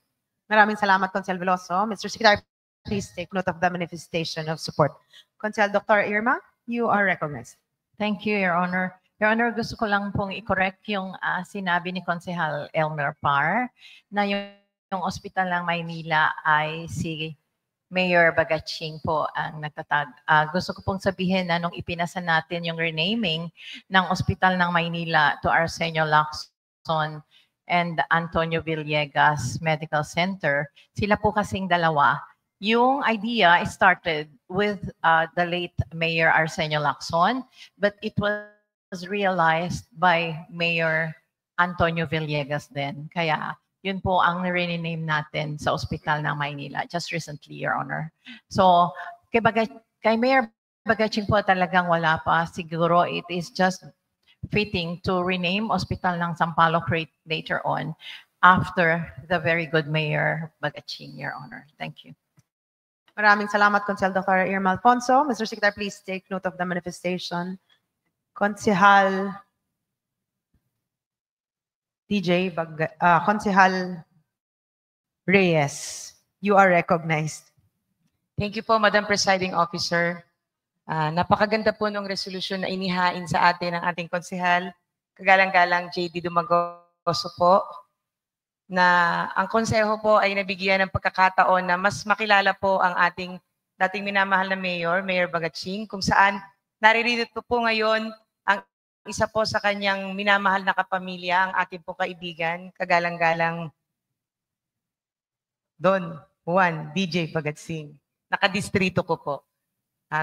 Maraming salamat, Konsehal Veloso. Mr. Secretary, please take note of the manifestation of support. Konsehal Dr. Irma, you are recognized. Thank you, Your Honor. Your Honor, gusto ko lang pong i-correct yung sinabi ni Konsehal Elmer Par na yung ospital ng Maynila ay si Mayor Bagaching po ang nagtatag. Gusto ko pong sabihin na nung ipinasa natin yung renaming ng ospital ng Maynila to Arsenio Lacson and Antonio Villegas Medical Center, sila po kasing dalawa. Yung idea started with the late Mayor Arsenio Lacson, but it was realized by Mayor Antonio Villegas din. Kaya yun po ang rename natin sa Ospital ng Maynila just recently, Your Honor. So kay Mayor Bagaching po talagang wala pa. Siguro it is just fitting to rename Ospital ng Sampaloc later on after the very good Mayor Bagaching, Your Honor. Thank you. Maraming salamat, Consel Dr. Irma Alfonso. Mr. Secretary, please take note of the manifestation. Konsehal Konsehal Reyes, you are recognized. Thank you po, Madam Presiding Officer. Napakaganda po ng resolution na inihain sa atin ng ating konsehal, kagalang-galang JD Dumagoso po, na ang konseho po ay nabigyan ng pagkakataon na mas makilala po ang ating dating minamahal na Mayor, Mayor Bagaching, kung saan naririto po ngayon ang isa po sa kanyang minamahal na kapamilya, ang ating po kaibigan, kagalang-galang Don Juan DJ Bagatsing. Nakadistrito ko po.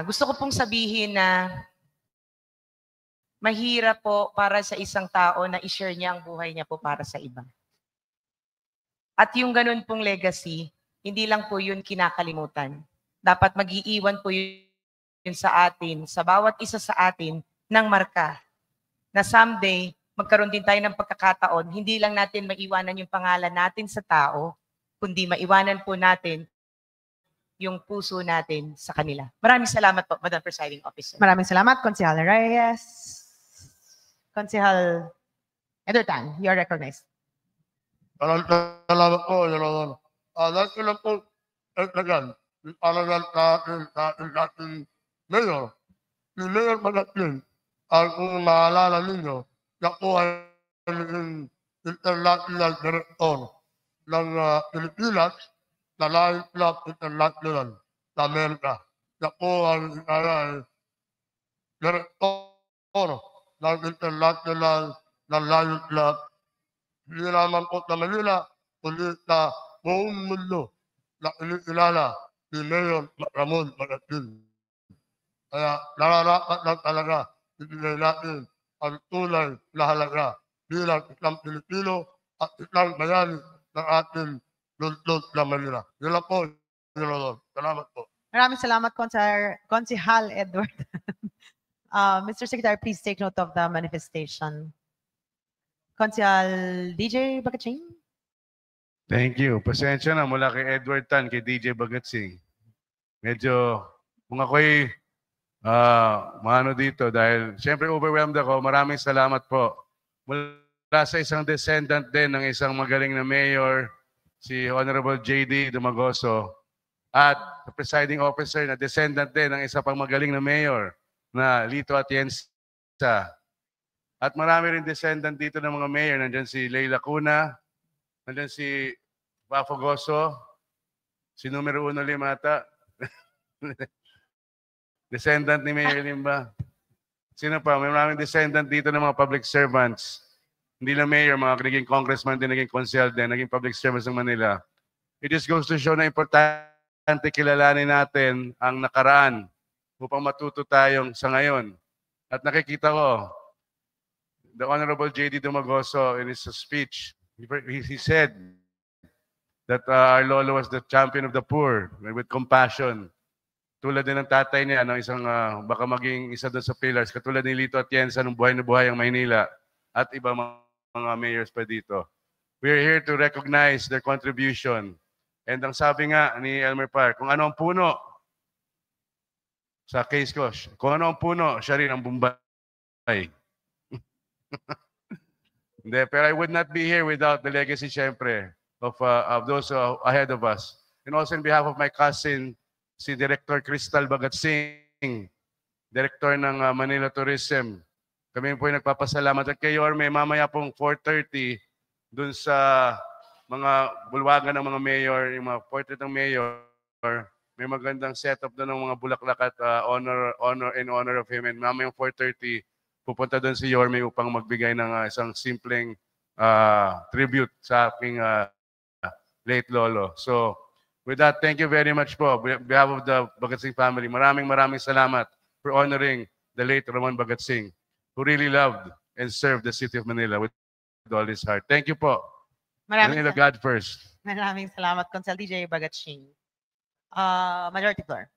Gusto ko pong sabihin na mahirap po para sa isang tao na i-share niya ang buhay niya po para sa iba. At yung ganun pong legacy, hindi lang po yun kinakalimutan. Dapat mag-iiwan po yun sa atin, sa bawat isa sa atin, ng marka. Na someday, magkaroon din tayo ng pagkakataon, hindi lang natin maiwanan yung pangalan natin sa tao, kundi maiwanan po natin yung puso natin sa kanila. Maraming salamat po, Madam Presiding Officer. Maraming salamat, Konsehal Reyes. Konsehal Edwardan, you are recognized. Salamat po, Your Honor. Dahil ko lang po, naglagan, natin Mayor, ni Mayor Bagaching, kung maalala ninyo, na po ay international director ng Pilipinas, na Lions Club International sa Amerika. Na po ang director ng international na Lions Club. Hindi naman po sa Manila, kundi sa buong mundo na inikilala ni Mayor Ramon Bagaching. Kaya nararapat lang talaga ibigay natin ang tunay na halaga bilang isang Pilipino at isang bayani ng ating lungsod na Manila. Yun lang po, Your Honor. Salamat po. Maraming salamat, Konsehal Edward. Mr. Secretary, please take note of the manifestation. Konsehal DJ Bagaching. Thank you. Pasensya na mula kay Edward Tan, kay DJ Bagatsing. Medyo, kung ako'y maano dito dahil siyempre overwhelmed ako. Maraming salamat po. Mula sa isang descendant din ng isang magaling na mayor, si Honorable JD Dumagoso, at the presiding officer na descendant din ng isa pang magaling na mayor na Lito Atienza. At marami rin descendant dito ng mga mayor. Nandiyan si Leila Cuna, nandiyan si Bafogoso, si numero 1 Limata, descendant ni Mayor Limba. Sino pa? May maraming descendant dito ng mga public servants. Hindi na mayor, mga naging congressman din, naging konsehal din, naging public servants ng Manila. It just goes to show na importante kilalanin natin ang nakaraan upang matuto tayong sa ngayon. At nakikita ko, the Honorable J.D. Dumagoso in his speech, he said that our Lolo was the champion of the poor with compassion. Tulad din ng tatay niya, no, isang baka maging isa doon sa pillars, katulad ni Lito Atienza nung buhay na buhay ang Maynila at iba mga mayors pa dito. We are here to recognize their contribution. And ang sabi nga ni Elmer Par, kung ano ang puno, sa case ko, kung ano ang puno, siya rin ang bumbay. Hindi, pero I would not be here without the legacy, syempre, of those ahead of us. And also on behalf of my cousin, si Director Crystal Bagatsing, Director ng Manila Tourism, Kami po ay nagpapasalamat. At kay Yorme, mamaya pong 4:30, dun sa mga bulwagan ng mga mayor, yung mga portrait ng mayor, may magandang setup doon ng mga bulaklak at in honor of him. And mamayang 4:30, pupunta doon si Yorme upang magbigay ng isang simpleng tribute sa aking late lolo. So, with that, thank you very much po. On behalf of the Bagatsing family, maraming salamat for honoring the late Roman Bagatsing, who really loved and served the city of Manila with all his heart. Thank you po. Manila God first. Maraming salamat, Consel DJ Bagatsing. Majority Floor.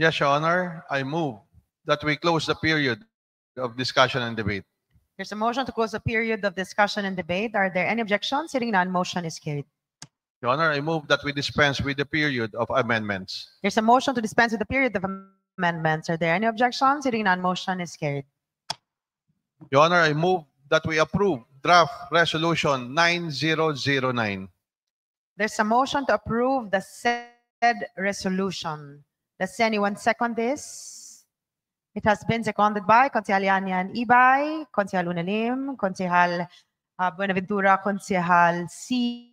Yes, Your Honor, I move that we close the period of discussion and debate. There's a motion to close the period of discussion and debate. Are there any objections? Hearing none, motion is carried. Your Honor, I move that we dispense with the period of amendments. There's a motion to dispense with the period of amendments. Are there any objections? Hearing none, motion is carried. Your Honor, I move that we approve draft resolution 9009. There's a motion to approve the said resolution. Does anyone second this? It has been seconded by Konsehal Yan Ibay, Konsehal Unalim, Konsehal Buenaventura, Konsehal C,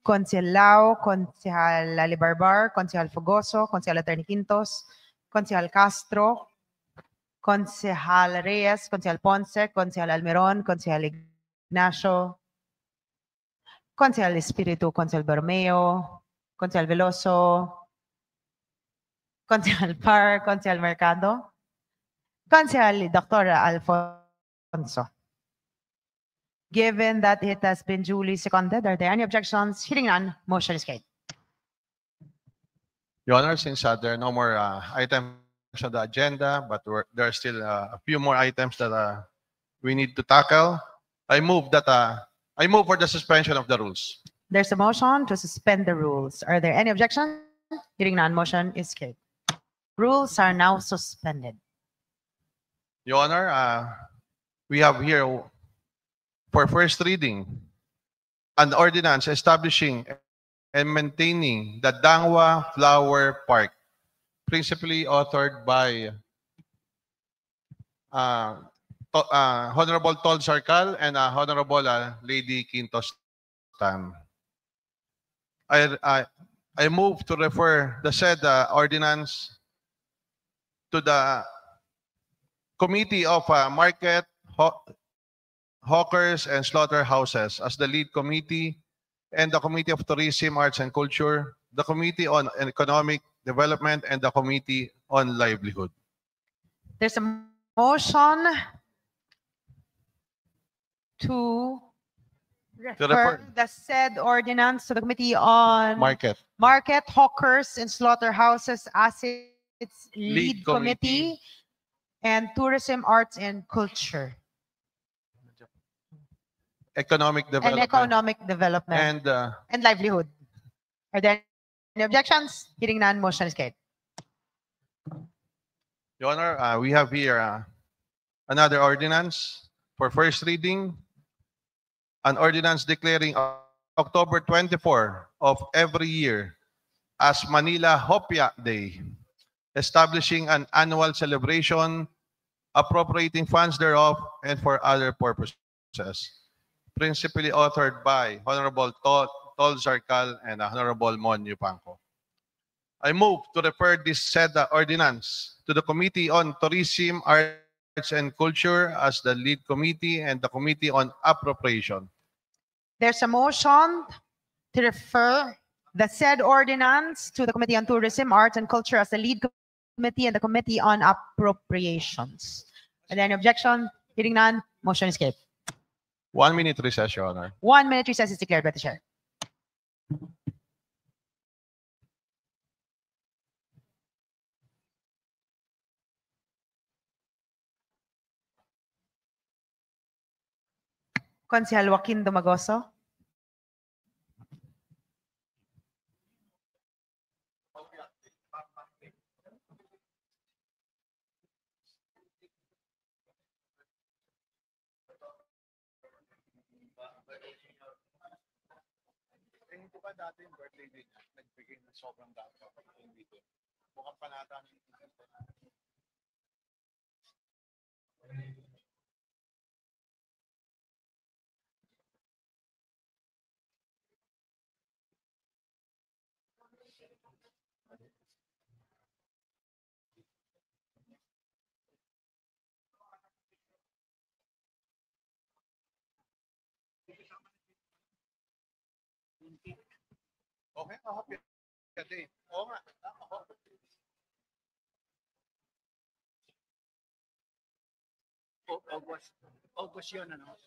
Konsehal Lau, Konsehal Lalibarbar, Konsehal Fogoso, Konsehal Attorney Quintos, Konsehal Castro, Konsehal Reyes, Konsehal Ponce, Konsehal Almeron, Konsehal Ignacio, Konsehal Espiritu, Konsehal Bermeo, Konsehal Veloso, Konsehal Par, Konsehal Mercado, Konsehal Dr. Alfonso. Given that it has been duly seconded, are there any objections? Hearing none, motion is carried. Your Honor, since there are no more items on the agenda, but there are still a few more items that we need to tackle, I move for the suspension of the rules. There's a motion to suspend the rules. Are there any objections? Hearing none, motion is carried. Rules are now suspended. Your Honor, we have here for first reading an ordinance establishing and maintaining the Dangwa Flower Park, principally authored by Honorable Tol Sarcal and Honorable Lady Quintos Tan. I move to refer the said ordinance to the Committee of Market, Hawkers, and Slaughterhouses as the lead committee, and the Committee of Tourism, Arts, and Culture, the Committee on Economic Development, and the Committee on Livelihood. There's a motion to refer the said ordinance to the Committee on Market, Hawkers, and Slaughterhouses as its lead committee, and Tourism, Arts, and Culture. Economic Development. And Livelihood. Are there any objections? Hearing none, motion is carried. Your Honor, we have here another ordinance for first reading, an ordinance declaring October 24 of every year as Manila Hopia Day, establishing an annual celebration, appropriating funds thereof, and for other purposes. Principally authored by Honorable Tol Sarcal and Honorable Mon Yupanco. I move to refer this said ordinance to the Committee on Tourism, Arts, and Culture as the lead committee and the Committee on Appropriation. There's a motion to refer the said ordinance to the Committee on Tourism, Arts, and Culture as the lead committee and the Committee on Appropriations. Are there any objection? Hearing none, motion is carried. 1 minute recess, Your Honor. 1 minute recess is declared by the Chair. Konsehal Joaquin Dumagoso. Dati yung birthday din niya, nagbigay ng sobrang dami dito. Mukhang panata Okay, happy day. Oo nga. August yun, ano?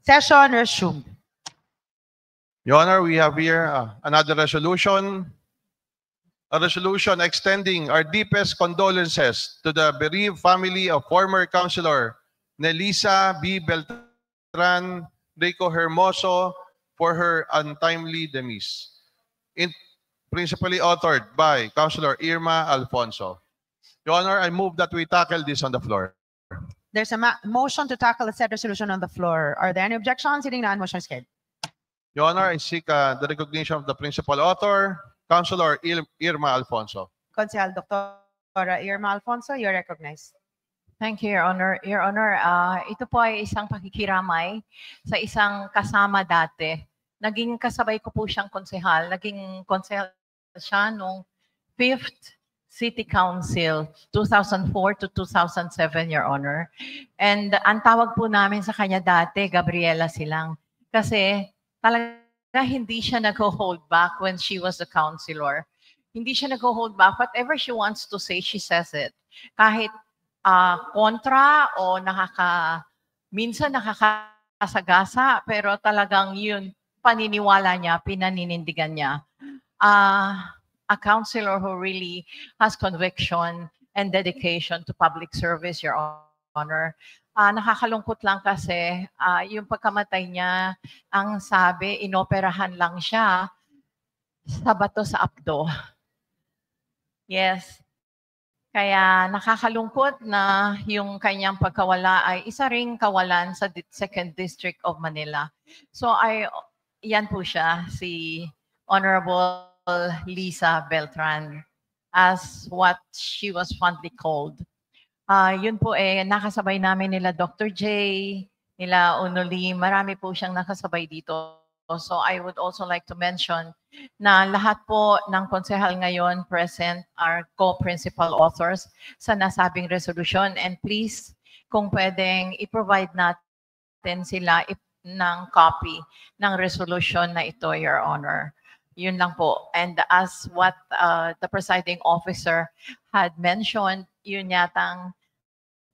Session resumed. Your Honor, we have here another resolution. A resolution extending our deepest condolences to the bereaved family of former Councilor Nelisa B. Beltran Rico Hermoso for her untimely demise. Principally authored by Councilor Irma Alfonso. Your Honor, I move that we tackle this on the floor. There's a motion to tackle the said resolution on the floor. Are there any objections? Hearing none, motion is carried. Your Honor, I seek the recognition of the principal author, Councilor Irma Alfonso. Konsehal Dr. Irma Alfonso, you're recognized. Thank you, Your Honor. Your Honor, ito po ay isang pakikiramay sa isang kasama dati. Naging kasabay ko po siyang konsehal. Naging konsehal siya noong 5th City Council, 2004 to 2007, Your Honor. And ang tawag po namin sa kanya dati, Gabriela Silang. Kasi talaga hindi siya nag-hold back when she was a councilor. Hindi siya nag-hold back. Whatever she wants to say, she says it. Kahit kontra o minsan nakakasagasa, pero talagang yun, paniniwala niya, pinaninindigan niya. A councilor who really has conviction and dedication to public service, Your Honor. Nakakalungkot lang kasi yung pagkamatay niya, ang sabi, inoperahan lang siya sa bato sa apdo. Yes. Kaya nakakalungkot na yung kanyang pagkawala ay isa ring kawalan sa 2nd District of Manila. So yan po siya, si Honorable Lisa Beltran, as what she was fondly called. Yun po nakasabay namin nila Dr. J, nila Onoli, marami po siyang nakasabay dito. So I would also like to mention na lahat po ng konsehal ngayon present are co-principal authors sa nasabing resolution, and please, kung pwedeng i-provide natin sila ng copy ng resolution na ito, Your Honor. Yun lang po. And as what the presiding officer had mentioned, yun yatang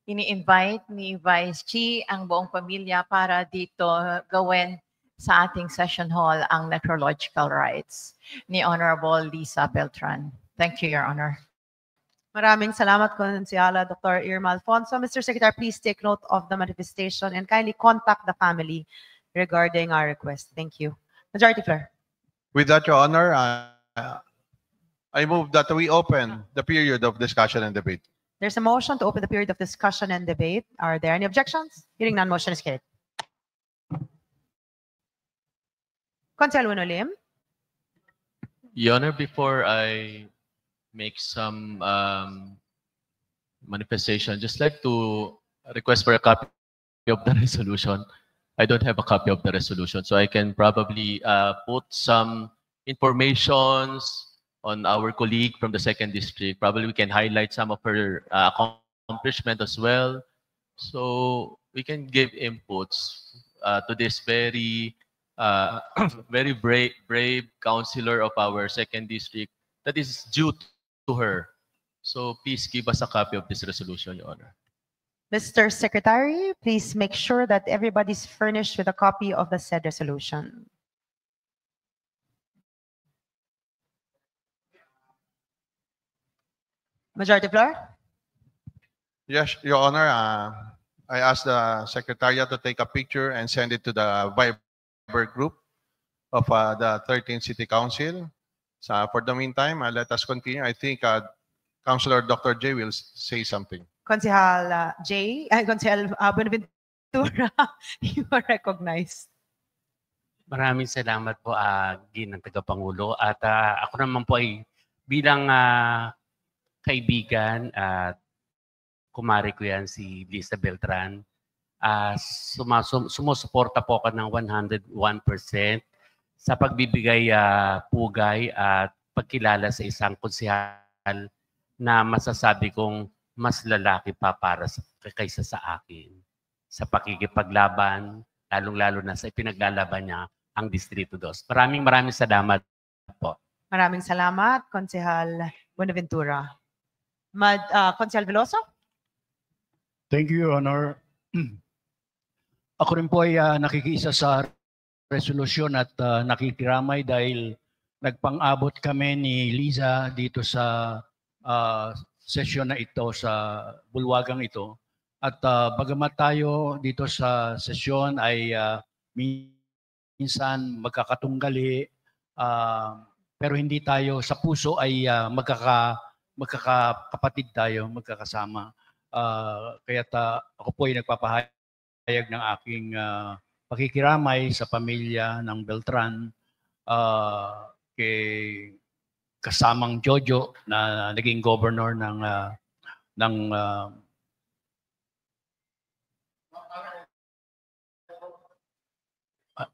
ini-invite ni Vice Chi ang buong pamilya para dito gawin sa ating session hall ang necrological rites ni Honorable Lisa Beltran. Thank you, Your Honor. Maraming salamat, Konsehala Dr. Irma Alfonso. Mr. Secretary, please take note of the manifestation and kindly contact the family regarding our request. Thank you. Majority Floor. With that, Your Honor, I move that we open the period of discussion and debate. There's a motion to open the period of discussion and debate. Are there any objections? Hearing none, motion is carried. Consel Unolim. Your Honor, before I make some manifestation, just like to request for a copy of the resolution. I don't have a copy of the resolution, so I can probably put some informations on our colleague from the 2nd District. Probably we can highlight some of her accomplishment as well. So we can give inputs to this very very brave councilor of our 2nd District that is due to her. So please give us a copy of this resolution, Your Honor. Mr. Secretary, please make sure that everybody's furnished with a copy of the said resolution. Majority Floor. Yes, Your Honor. I asked the Secretariat to take a picture and send it to the Viber group of the 13th City Council. So for the meantime, let us continue. I think Councilor Dr. J will say something. Consihal Consihal Buenaventura, you are recognized. Maraming salamat po, Ginang Tagapangulo. At ako naman po ay bilang kaibigan at kumari ko yan si Lisa Beltran, sumusuporta po ako ng 101% sa pagbibigay pugay at pagkilala sa isang konsehal na masasabi kong mas lalaki pa para kaysa sa akin sa pakikipaglaban, lalong-lalo na sa ipinaglalaban niya ang Distrito 2. Maraming salamat po. Maraming salamat, Consihal Buenaventura. Consihal Veloso? Thank you, Your Honor. Ako rin po ay nakikiisa sa resolusyon at nakikiramay dahil nagpang-abot kami ni Liza dito sa sesyon na ito, sa bulwagang ito. At bagamat tayo dito sa sesyon ay minsan magkakatunggali, pero hindi tayo sa puso ay magkakapatid tayo, magkakasama. Kaya't ako po ay nagpapahayag ng aking pakikiramay sa pamilya ng Beltran, kay kasamang Jojo na naging governor ng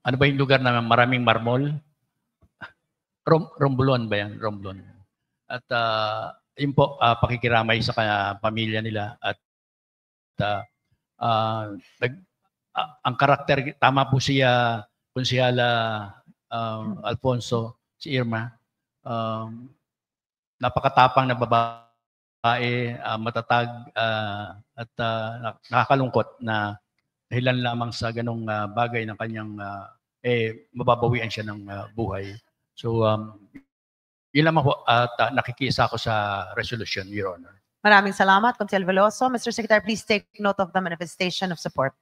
ano ba yung lugar na maraming marmol? Romblon ba yan? Romblon. At yun po, pakikiramay sa pamilya nila. At ang karakter, tama po siya, Konsehala Alfonso, si Irma. Napakatapang na babae, matatag at nakakalungkot na dahilan lamang sa ganong bagay ng kanyang mababawian siya ng buhay. So yun lamang po at nakikiisa ako sa resolution, Your Honor. Maraming salamat, Consihal Veloso. Mr. Secretary, please take note of the manifestation of support.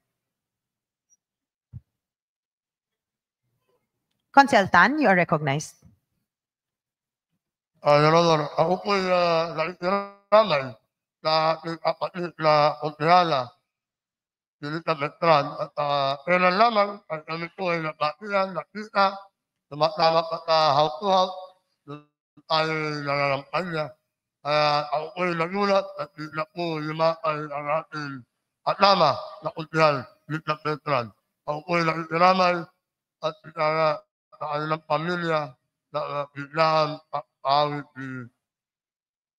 Consihal Tan, you are recognized. Your Honor, ako po ay nakikiramay na Konsehala Lisa Beltran at kailan lamang ay kami po ay nakita, tumatama pa sa house to house, tayo nangangampanya. Ako po ay nagulat at di na po lumakay ang ating atama na Konsehal Lisa Beltran. Ako po ay nakikiramay at sa kanilang pamilya na biglaan awit ni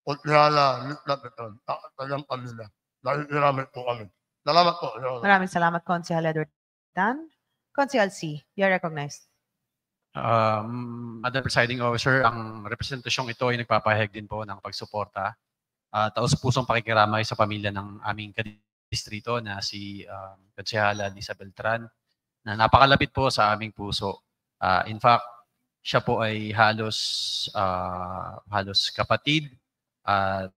Konsehala Lisa Beltran sa kanilang pamilya. Nakikiramay po kami. Salamat po. Maraming salamat, Consihal Edward Tan. Consihal C, you are recognized. Madam Presiding Officer, ang representasyong ito ay nagpapahayag din po ng pagsuporta. Taos-pusong pakikiramay sa pamilya ng aming kadistrito na si Konsehala Lisa Beltran na napakalapit po sa aming puso. In fact, siya po ay halos kapatid at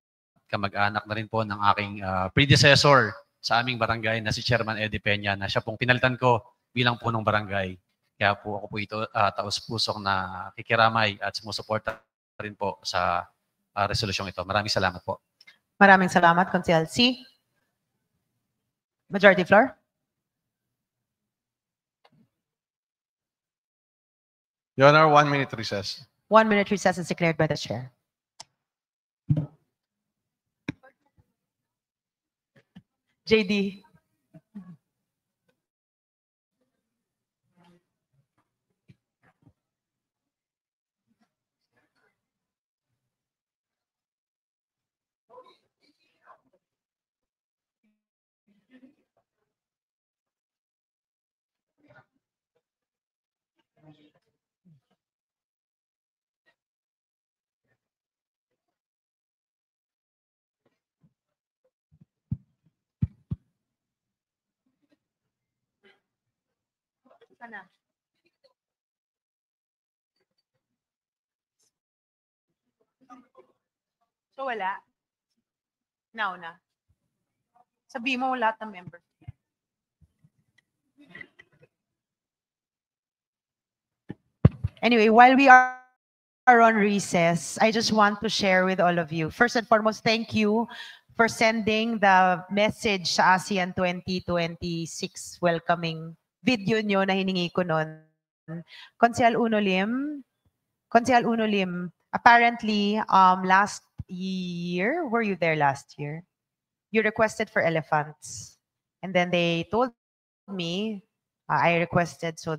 kamag-anak na rin po ng aking predecessor sa aming barangay na si Chairman Eddie Peña na siya pong pinalitan ko bilang punong barangay. Kaya po ako po ito taos-pusong na kikiramay at sumusuporta rin po sa resolusyong ito. Maraming salamat po. Maraming salamat, Consihal C. Majority Floor. Your Honor, 1 minute recess. 1 minute recess is declared by the chair. JD. Sana. So wala? Nauna. Sabi mo lahat ng members. Anyway, while we are on recess, I just want to share with all of you. First and foremost, thank you for sending the message sa ASEAN 2026 welcoming video nyo na hiningi ko noon. Konsehal Unolim, apparently last year, were you there last year? You requested for elephants. And then they told me, I requested, so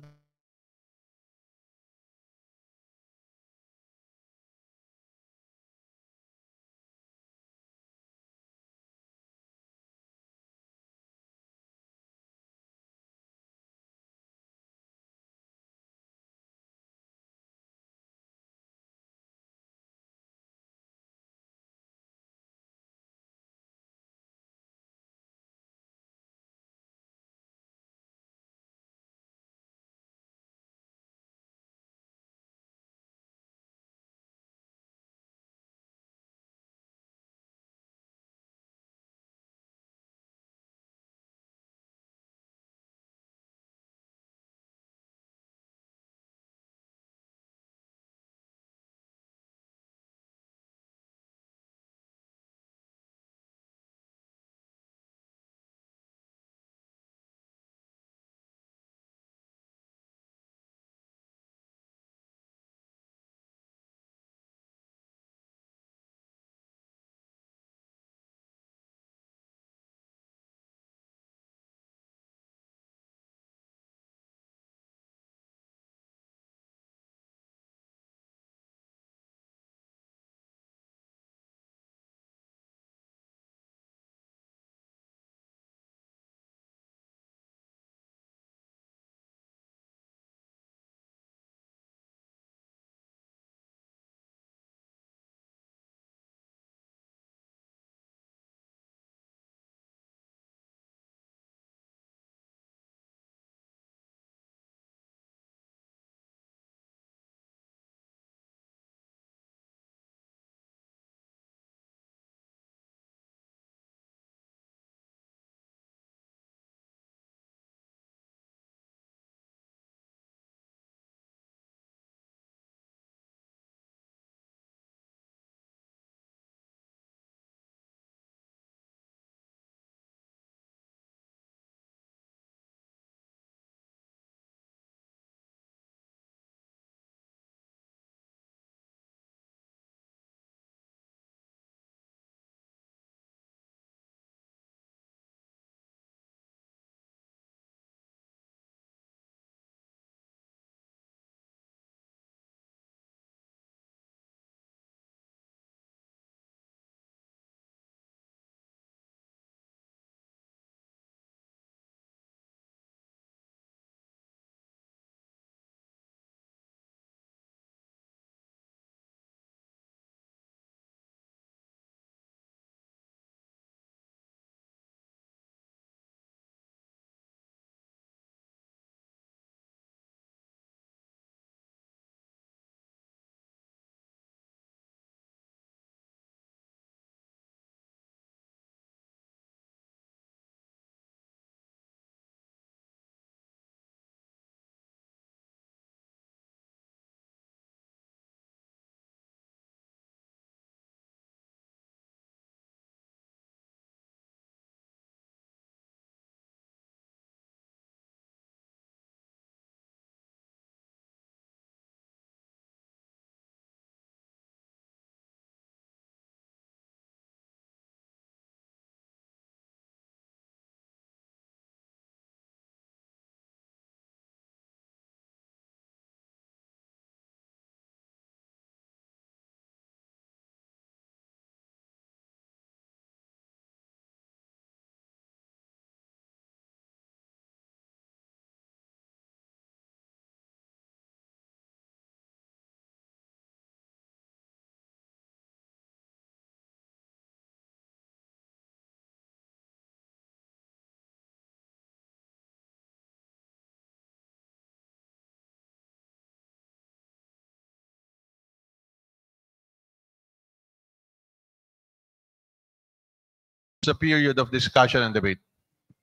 the period of discussion and debate.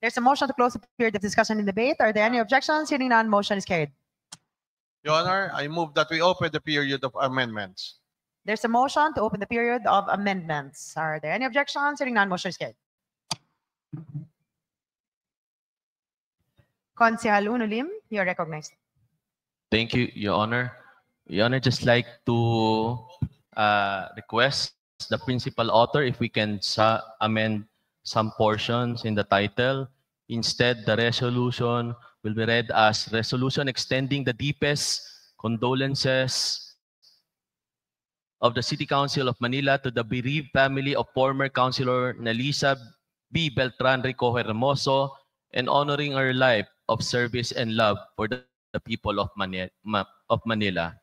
There's a motion to close the period of discussion and debate. Are there any objections? Hearing none, motion is carried. Your Honor, I move that we open the period of amendments. There's a motion to open the period of amendments. Are there any objections? Hearing none, motion is carried. Consihal Unulim, you're recognized. Thank you, Your Honor. Your Honor, just like to request the principal author if we can amend some portions in the title. Instead, the resolution will be read as resolution extending the deepest condolences of the City Council of Manila to the bereaved family of former Councilor Nelisa B. Beltran Rico Hermoso and honoring her life of service and love for the people of Manila.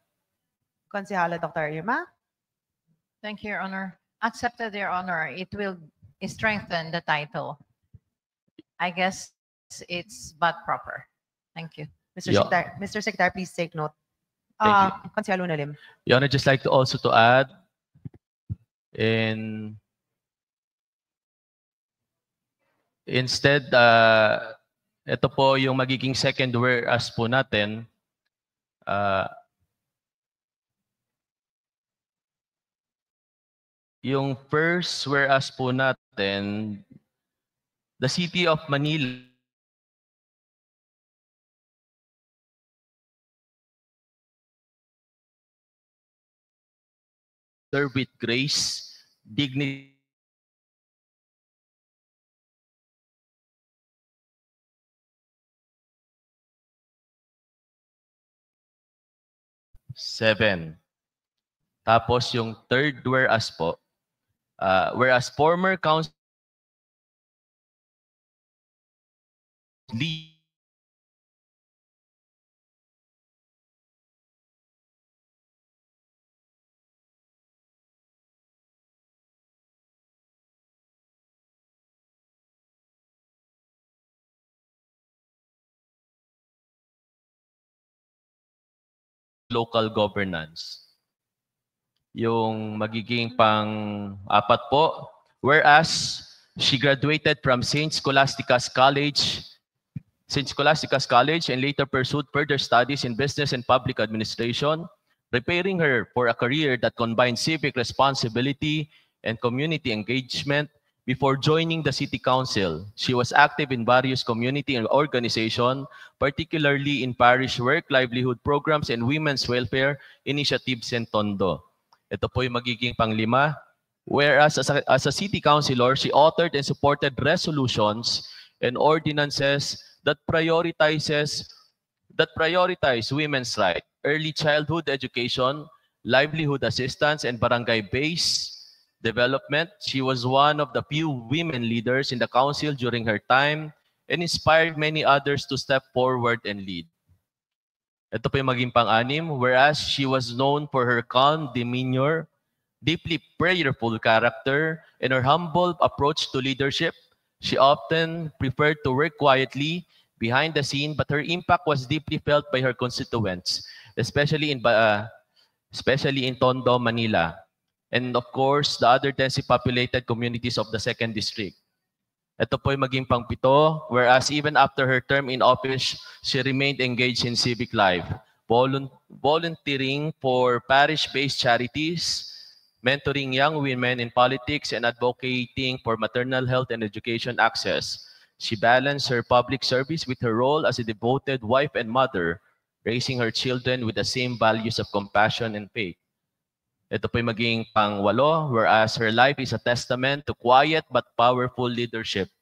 Consihala Dr. Irma. Thank you, Your Honor. Accepted, Your Honor. It will strengthen the title. I guess it's but proper. Thank you. Mr. Secretary, please take note. Thank Consihal Unulim. Your Honor, just like to also to add instead, ito po yung magiging second whereas po natin. Yung first whereas po natin, the City of Manila serve with grace, dignity, seven. Tapos yung third whereas po, whereas former council local governance. Yung magiging pang-apat po, whereas she graduated from St. Scholastica's College and later pursued further studies in business and public administration, preparing her for a career that combines civic responsibility and community engagement. Before joining the City Council, she was active in various community organizations, particularly in parish work, livelihood programs, and women's welfare initiatives in Tondo. Ito po yung magiging panglima. Whereas as a city councilor, she authored and supported resolutions and ordinances that prioritize women's rights, early childhood education, livelihood assistance, and barangay-based development. She was one of the few women leaders in the council during her time and inspired many others to step forward and lead. Ito po yung maging pang-anim, whereas she was known for her calm demeanor, deeply prayerful character, and her humble approach to leadership. She often preferred to work quietly behind the scene, but her impact was deeply felt by her constituents, especially in Tondo, Manila, and of course, the other densely populated communities of the 2nd District. Ito po yung maging pang-pito, whereas even after her term in office, she remained engaged in civic life, volunteering for parish-based charities, mentoring young women in politics, and advocating for maternal health and education access. She balanced her public service with her role as a devoted wife and mother, raising her children with the same values of compassion and faith. Ito po yung maging pang-walo, whereas her life is a testament to quiet but powerful leadership,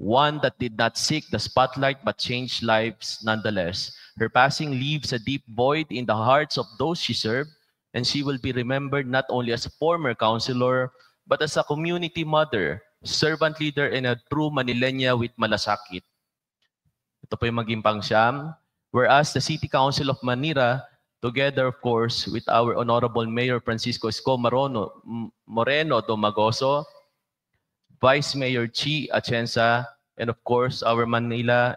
one that did not seek the spotlight but changed lives nonetheless. Her passing leaves a deep void in the hearts of those she served, and she will be remembered not only as a former councilor, but as a community mother, servant leader, and a true Manilenya with malasakit. Ito po yung maging pang-siyam, whereas the City Council of Manila, together, of course, with our Honorable Mayor Francisco Esco Moreno Domagoso, Vice Mayor Chi Atienza, and of course, our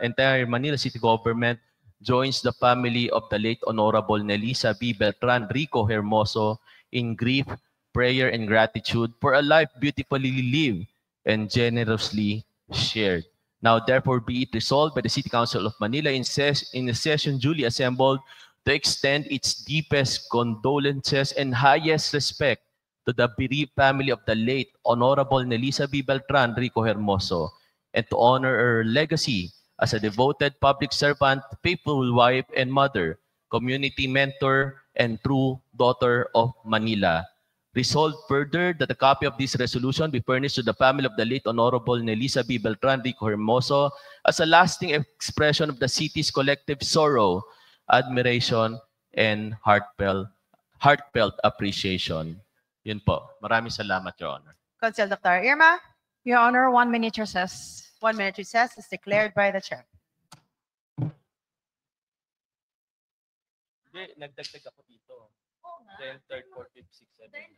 entire Manila City Government joins the family of the late Honorable Nelisa B. Beltran Rico Hermoso in grief, prayer, and gratitude for a life beautifully lived and generously shared. Now, therefore, be it resolved by the City Council of Manila in a session duly assembled to extend its deepest condolences and highest respect to the bereaved family of the late Honorable Nelisa B. Beltran Rico Hermoso, and to honor her legacy as a devoted public servant, faithful wife and mother, community mentor, and true daughter of Manila. Resolved further that a copy of this resolution be furnished to the family of the late Honorable Nelisa B. Beltran Rico Hermoso as a lasting expression of the city's collective sorrow, admiration, and heartfelt appreciation. Yun po. Maraming salamat, Your Honor. Consul Dr. Irma, Your Honor, 1 minute recess. 1 minute recess is declared by the chair. Hindi, nagdagdag ako dito. Then third, fourth, fifth, sixth, seventh.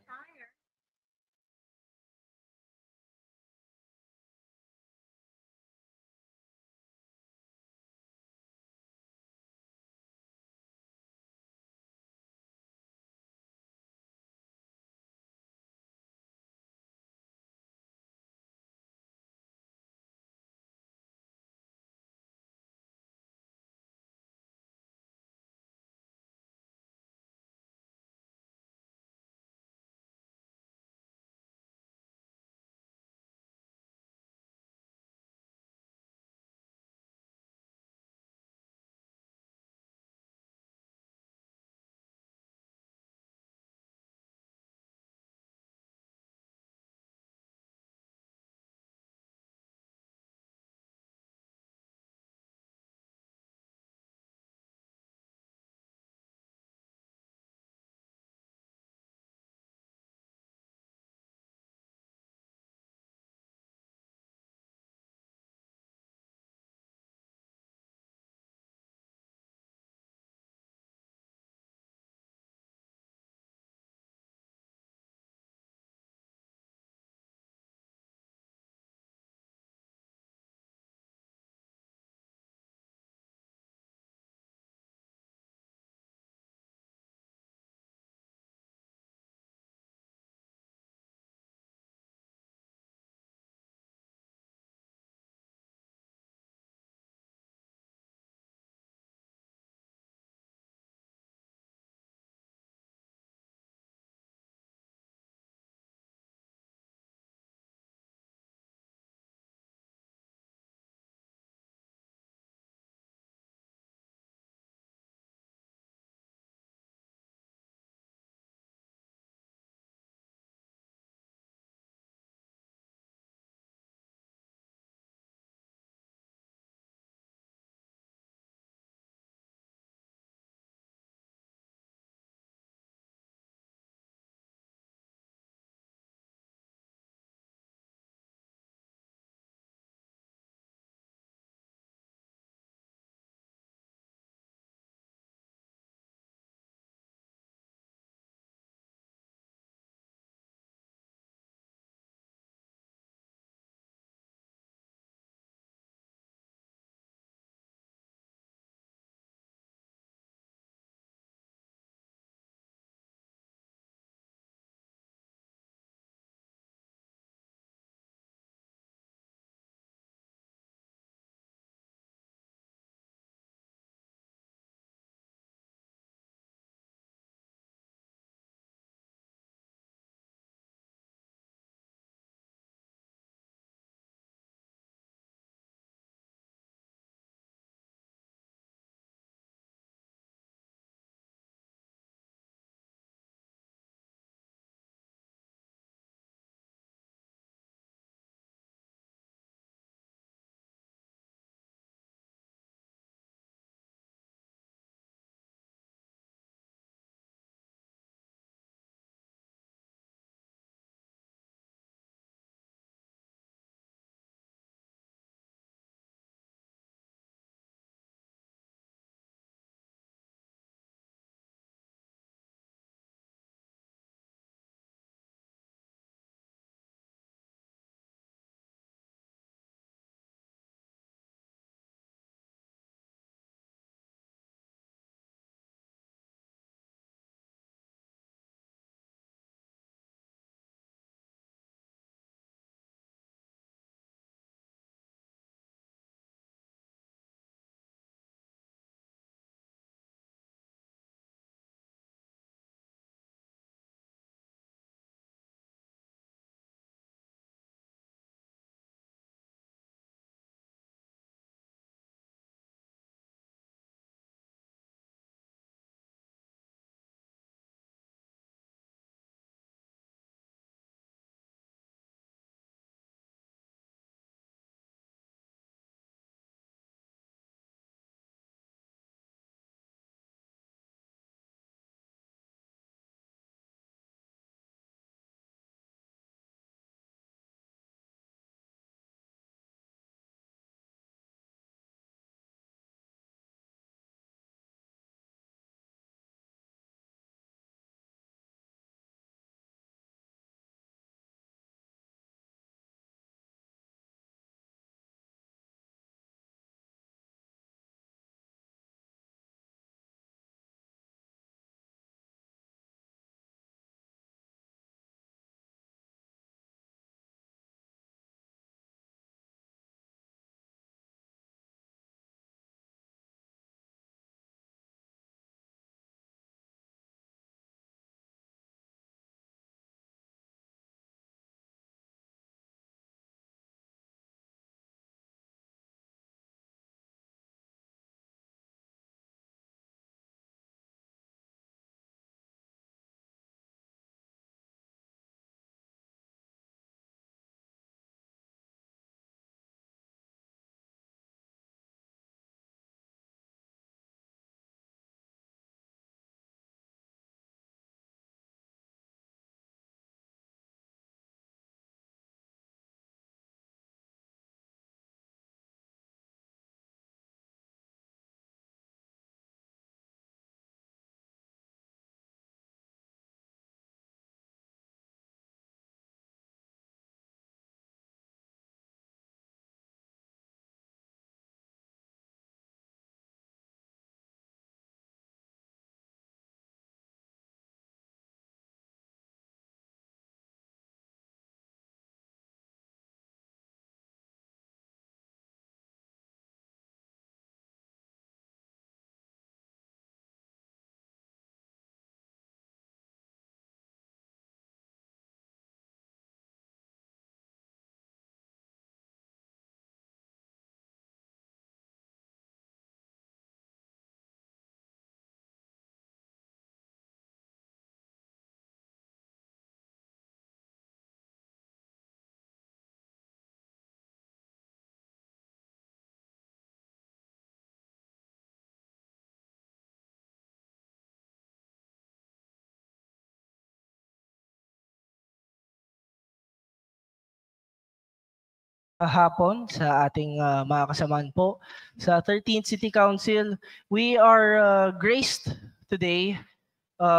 hapon sa ating mga kasamaan po sa 13th City Council. We are graced today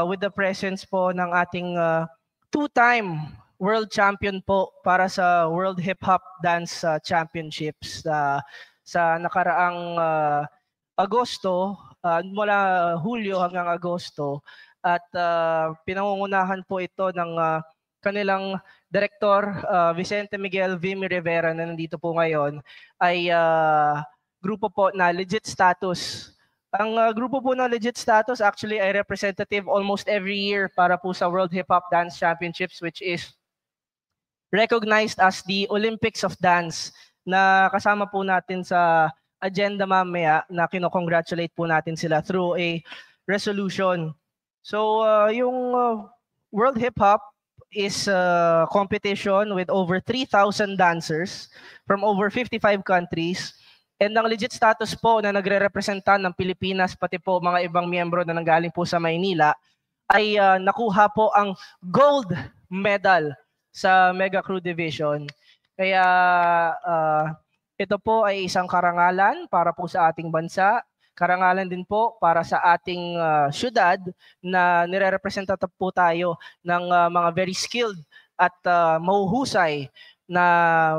with the presence po ng ating two-time world champion po para sa World Hip Hop Dance Championships sa nakaraang Agosto, mula Hulyo hanggang Agosto, at pinangungunahan po ito ng kanilang Director Vicente Miguel Vimy Rivera na nandito po ngayon, ay grupo po na Legit Status. Ang grupo po na Legit Status actually ay representative almost every year para po sa World Hip Hop Dance Championships, which is recognized as the Olympics of Dance, na kasama po natin sa agenda mamaya, na kino-congratulate po natin sila through a resolution. So yung World Hip Hop is a competition with over 3,000 dancers from over 55 countries. And ang Legit Status po na nagre-representa ng Pilipinas, pati po mga ibang miyembro na nanggaling po sa Maynila, ay nakuha po ang gold medal sa Mega Crew Division. Kaya ito po ay isang karangalan para po sa ating bansa. Karangalan din po para sa ating syudad na nire-representa po tayo ng mga very skilled at mahuhusay na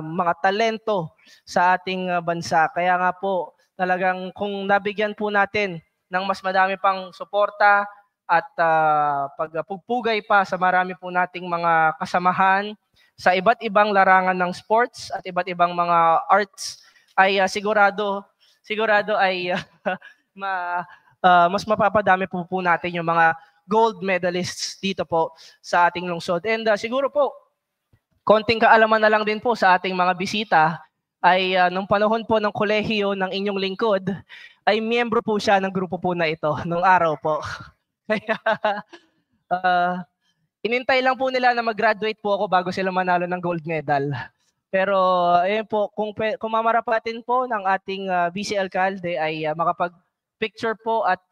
mga talento sa ating bansa. Kaya nga po talagang kung nabigyan po natin ng mas madami pang suporta at pagpupugay pa sa marami po nating mga kasamahan sa iba't ibang larangan ng sports at iba't ibang mga arts, ay sigurado ay mas mapapadami po natin yung mga gold medalists dito po sa ating lungsod. And siguro po, konting kaalaman na lang din po sa ating mga bisita, ay nung panahon po ng kolehiyo ng inyong lingkod, ay miyembro po siya ng grupo po na ito nung araw po. Kaya inintay lang po nila na mag-graduate po ako bago sila manalo ng gold medal. Pero ayun po, kung mamarapatin po ng ating Vice Alcalde ay makapag-picture po at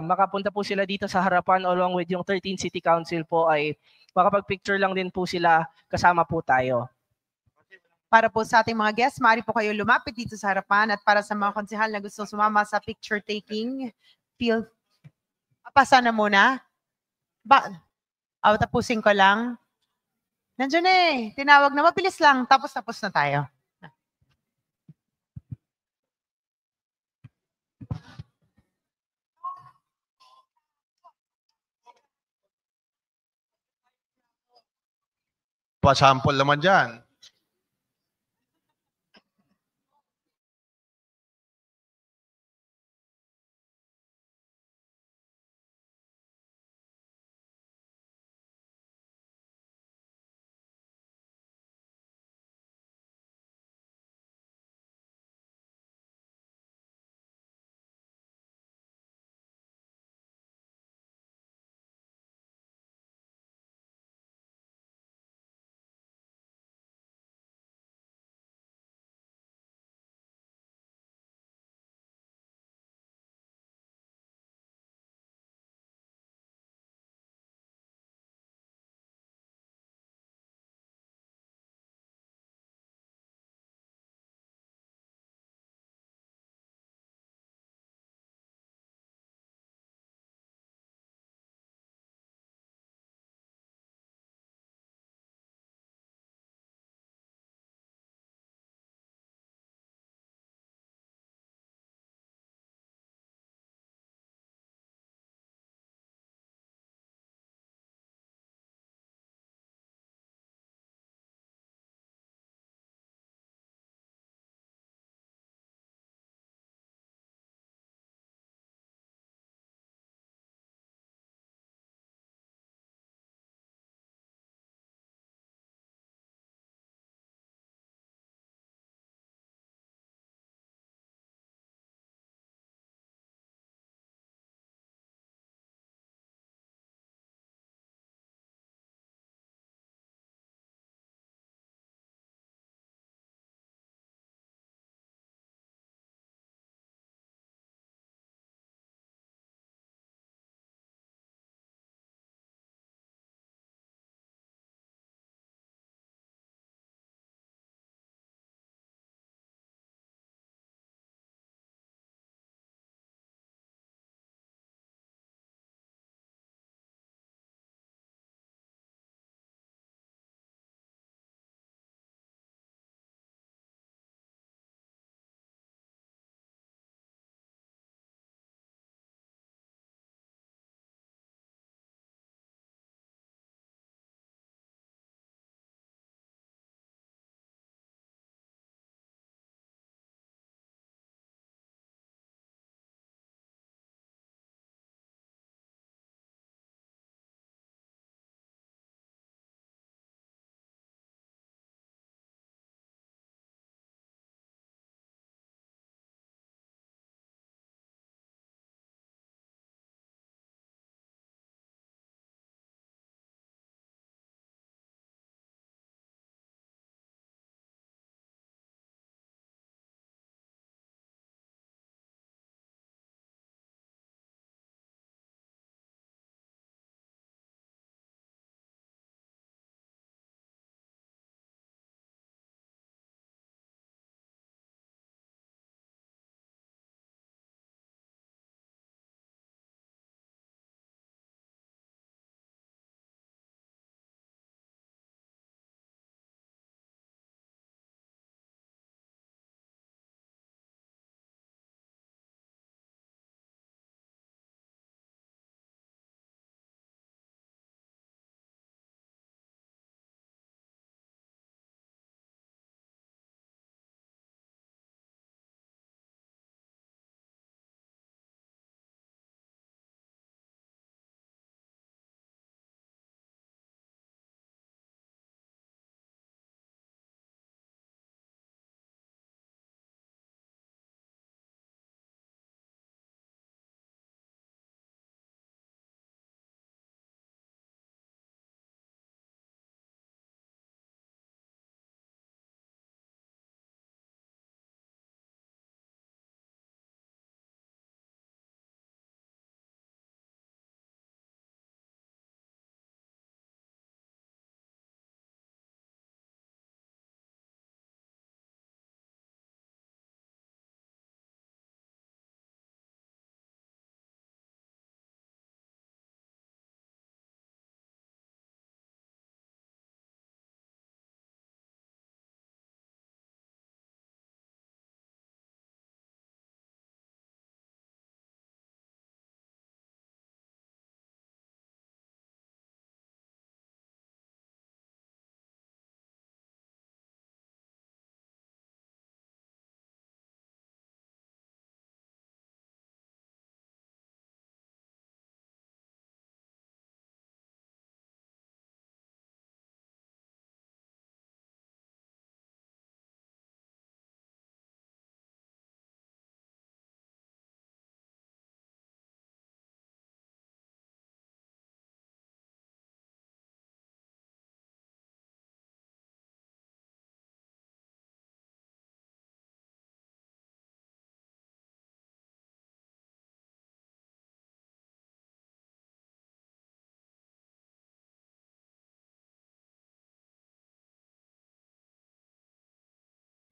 makapunta po sila dito sa harapan along with yung 13th City Council po, ay makapag-picture lang din po sila kasama po tayo. Para po sa ating mga guests, maaari po kayo lumapit dito sa harapan, at para sa mga konsehal na gusto sumama sa picture taking, pasa na muna. Tapusin ko lang. Nandiyan tinawag na, mabilis lang, tapos na tayo. Pa-sample naman dyan.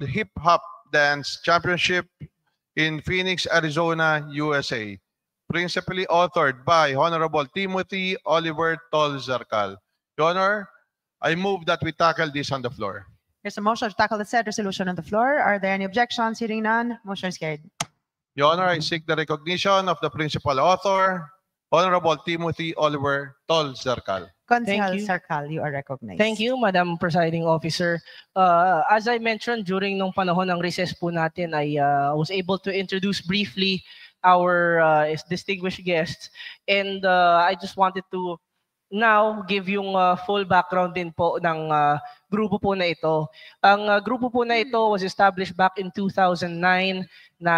Hip Hop Dance Championship in Phoenix, Arizona, USA. Principally authored by Honorable Timothy Oliver Tol Zarcal. Your Honor, I move that we tackle this on the floor. There's a motion to tackle the said resolution on the floor. Are there any objections? Hearing none, motion is carried. Your Honor, I seek the recognition of the principal author, Honorable Timothy Oliver Tol Zarcal. Consihal you. Sarcal, you are recognized. Thank you, Madam Presiding Officer. As I mentioned, during nung panahon ng recess po natin, I was able to introduce briefly our distinguished guests. And I just wanted to now give yung full background din po ng grupo po na ito. Ang grupo po na ito was established back in 2009 na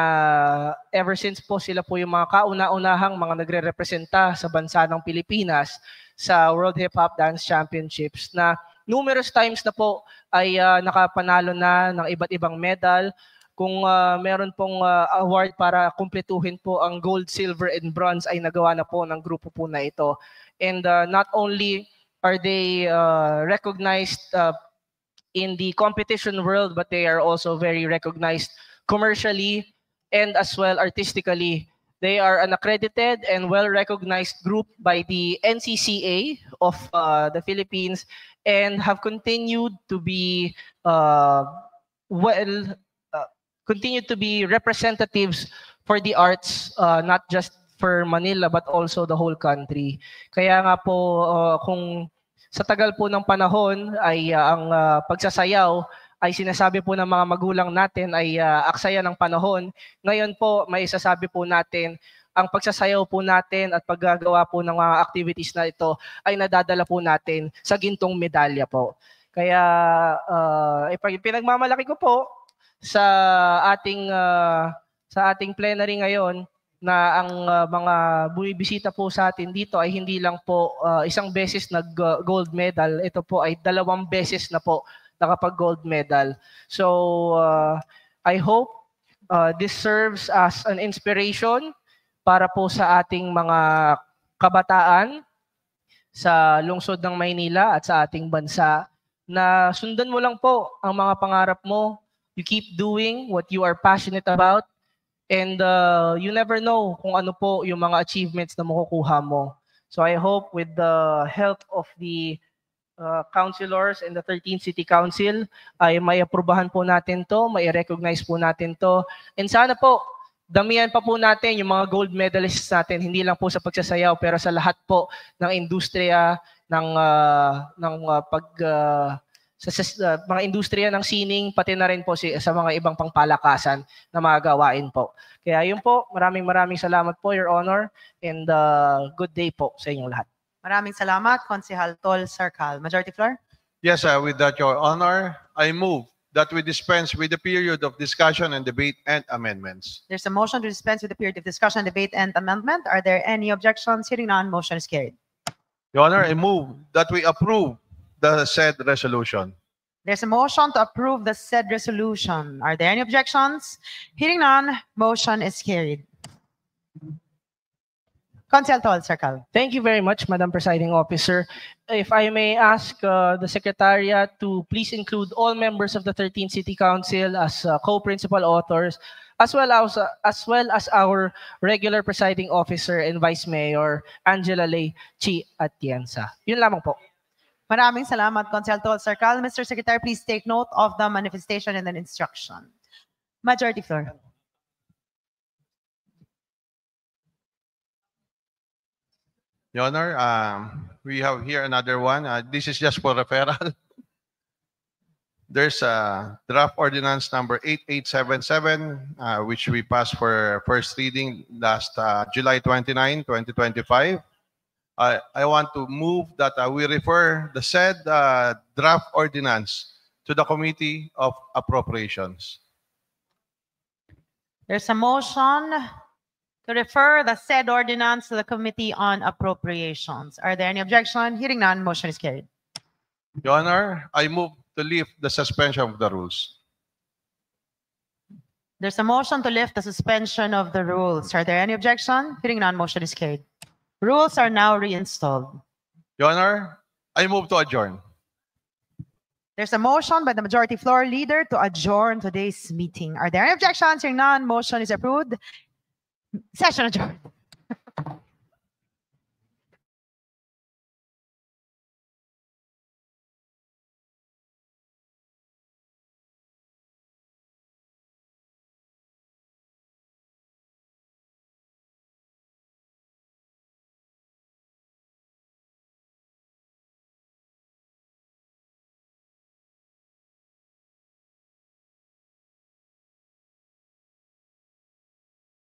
ever since po sila po yung mga kauna-unahang mga nagre-representa sa bansa ng Pilipinas sa World Hip Hop Dance Championships na numerous times na po ay nakapanalo na ng iba't ibang medal. Kung meron pong award para kumpletuhin po ang gold, silver, and bronze ay nagawa na po ng grupo po na ito. And not only are they recognized in the competition world, but they are also very recognized commercially and as well artistically. They are an accredited and well-recognized group by the NCCA of the Philippines and have continued to be continued to be representatives for the arts, not just for Manila but also the whole country. Kaya nga po kung sa tagal po ng panahon ay ang pagsasayaw ay sinasabi po ng mga magulang natin ay aksaya ng panahon. Ngayon po may isasabi po natin ang pagsasayaw po natin at paggagawa po ng mga activities na ito ay nadadala po natin sa gintong medalya po. Kaya pinagmamalaki ko po sa ating plenary ngayon na ang mga bumibisita po sa atin dito ay hindi lang po isang beses nag-gold medal. Ito po ay 2 beses na po nakapag-gold medal. So I hope this serves as an inspiration para po sa ating mga kabataan sa lungsod ng Maynila at sa ating bansa na sundan mo lang po ang mga pangarap mo. You keep doing what you are passionate about. And you never know kung ano po yung mga achievements na makukuha mo. So I hope with the help of the councilors and the 13th City Council ay may aprubahan po natin to, may recognize po natin to. And sana po, damihan pa po natin yung mga gold medalists natin, hindi lang po sa pagsasayaw pero sa lahat po ng industriya, sa mga industriya ng sining, pati na rin po sa mga ibang pangpalakasan na mga gawain po. Kaya yun po, maraming salamat po, Your Honor, and good day po sa inyong lahat. Maraming salamat, Consihal Tol Sarcal. Majority Floor? Yes, with that, Your Honor, I move that we dispense with the period of discussion and debate and amendments. There's a motion to dispense with the period of discussion, debate, and amendment. Are there any objections? Hearing none, motion is carried. Your Honor, I move that we approve the said resolution. There's a motion to approve the said resolution. Are there any objections? Hearing none, motion is carried. Consihal Tol Sarcal. Thank you very much, Madam Presiding Officer. If I may ask the Secretariat to please include all members of the 13th City Council as co-principal authors, as well as our regular Presiding Officer and Vice Mayor, Angela Lei Chi Atienza. Yun lamang po. Maraming salamat, Consihal Tol Sarcal. Mr. Secretary, please take note of the manifestation and an instruction. Majority Floor. Your Honor, we have here another one. This is just for referral. There's a draft ordinance number 8877, which we passed for first reading last July 29, 2025. I want to move that we refer the said draft ordinance to the Committee of Appropriations. There's a motion to refer the said ordinance to the Committee on Appropriations. Are there any objections? Hearing none, motion is carried. Your Honor, I move to lift the suspension of the rules. There's a motion to lift the suspension of the rules. Are there any objections? Hearing none, motion is carried. Rules are now reinstalled. Your Honor, I move to adjourn. There's a motion by the majority floor leader to adjourn today's meeting. Are there any objections? Hearing none, motion is approved. Session adjourned.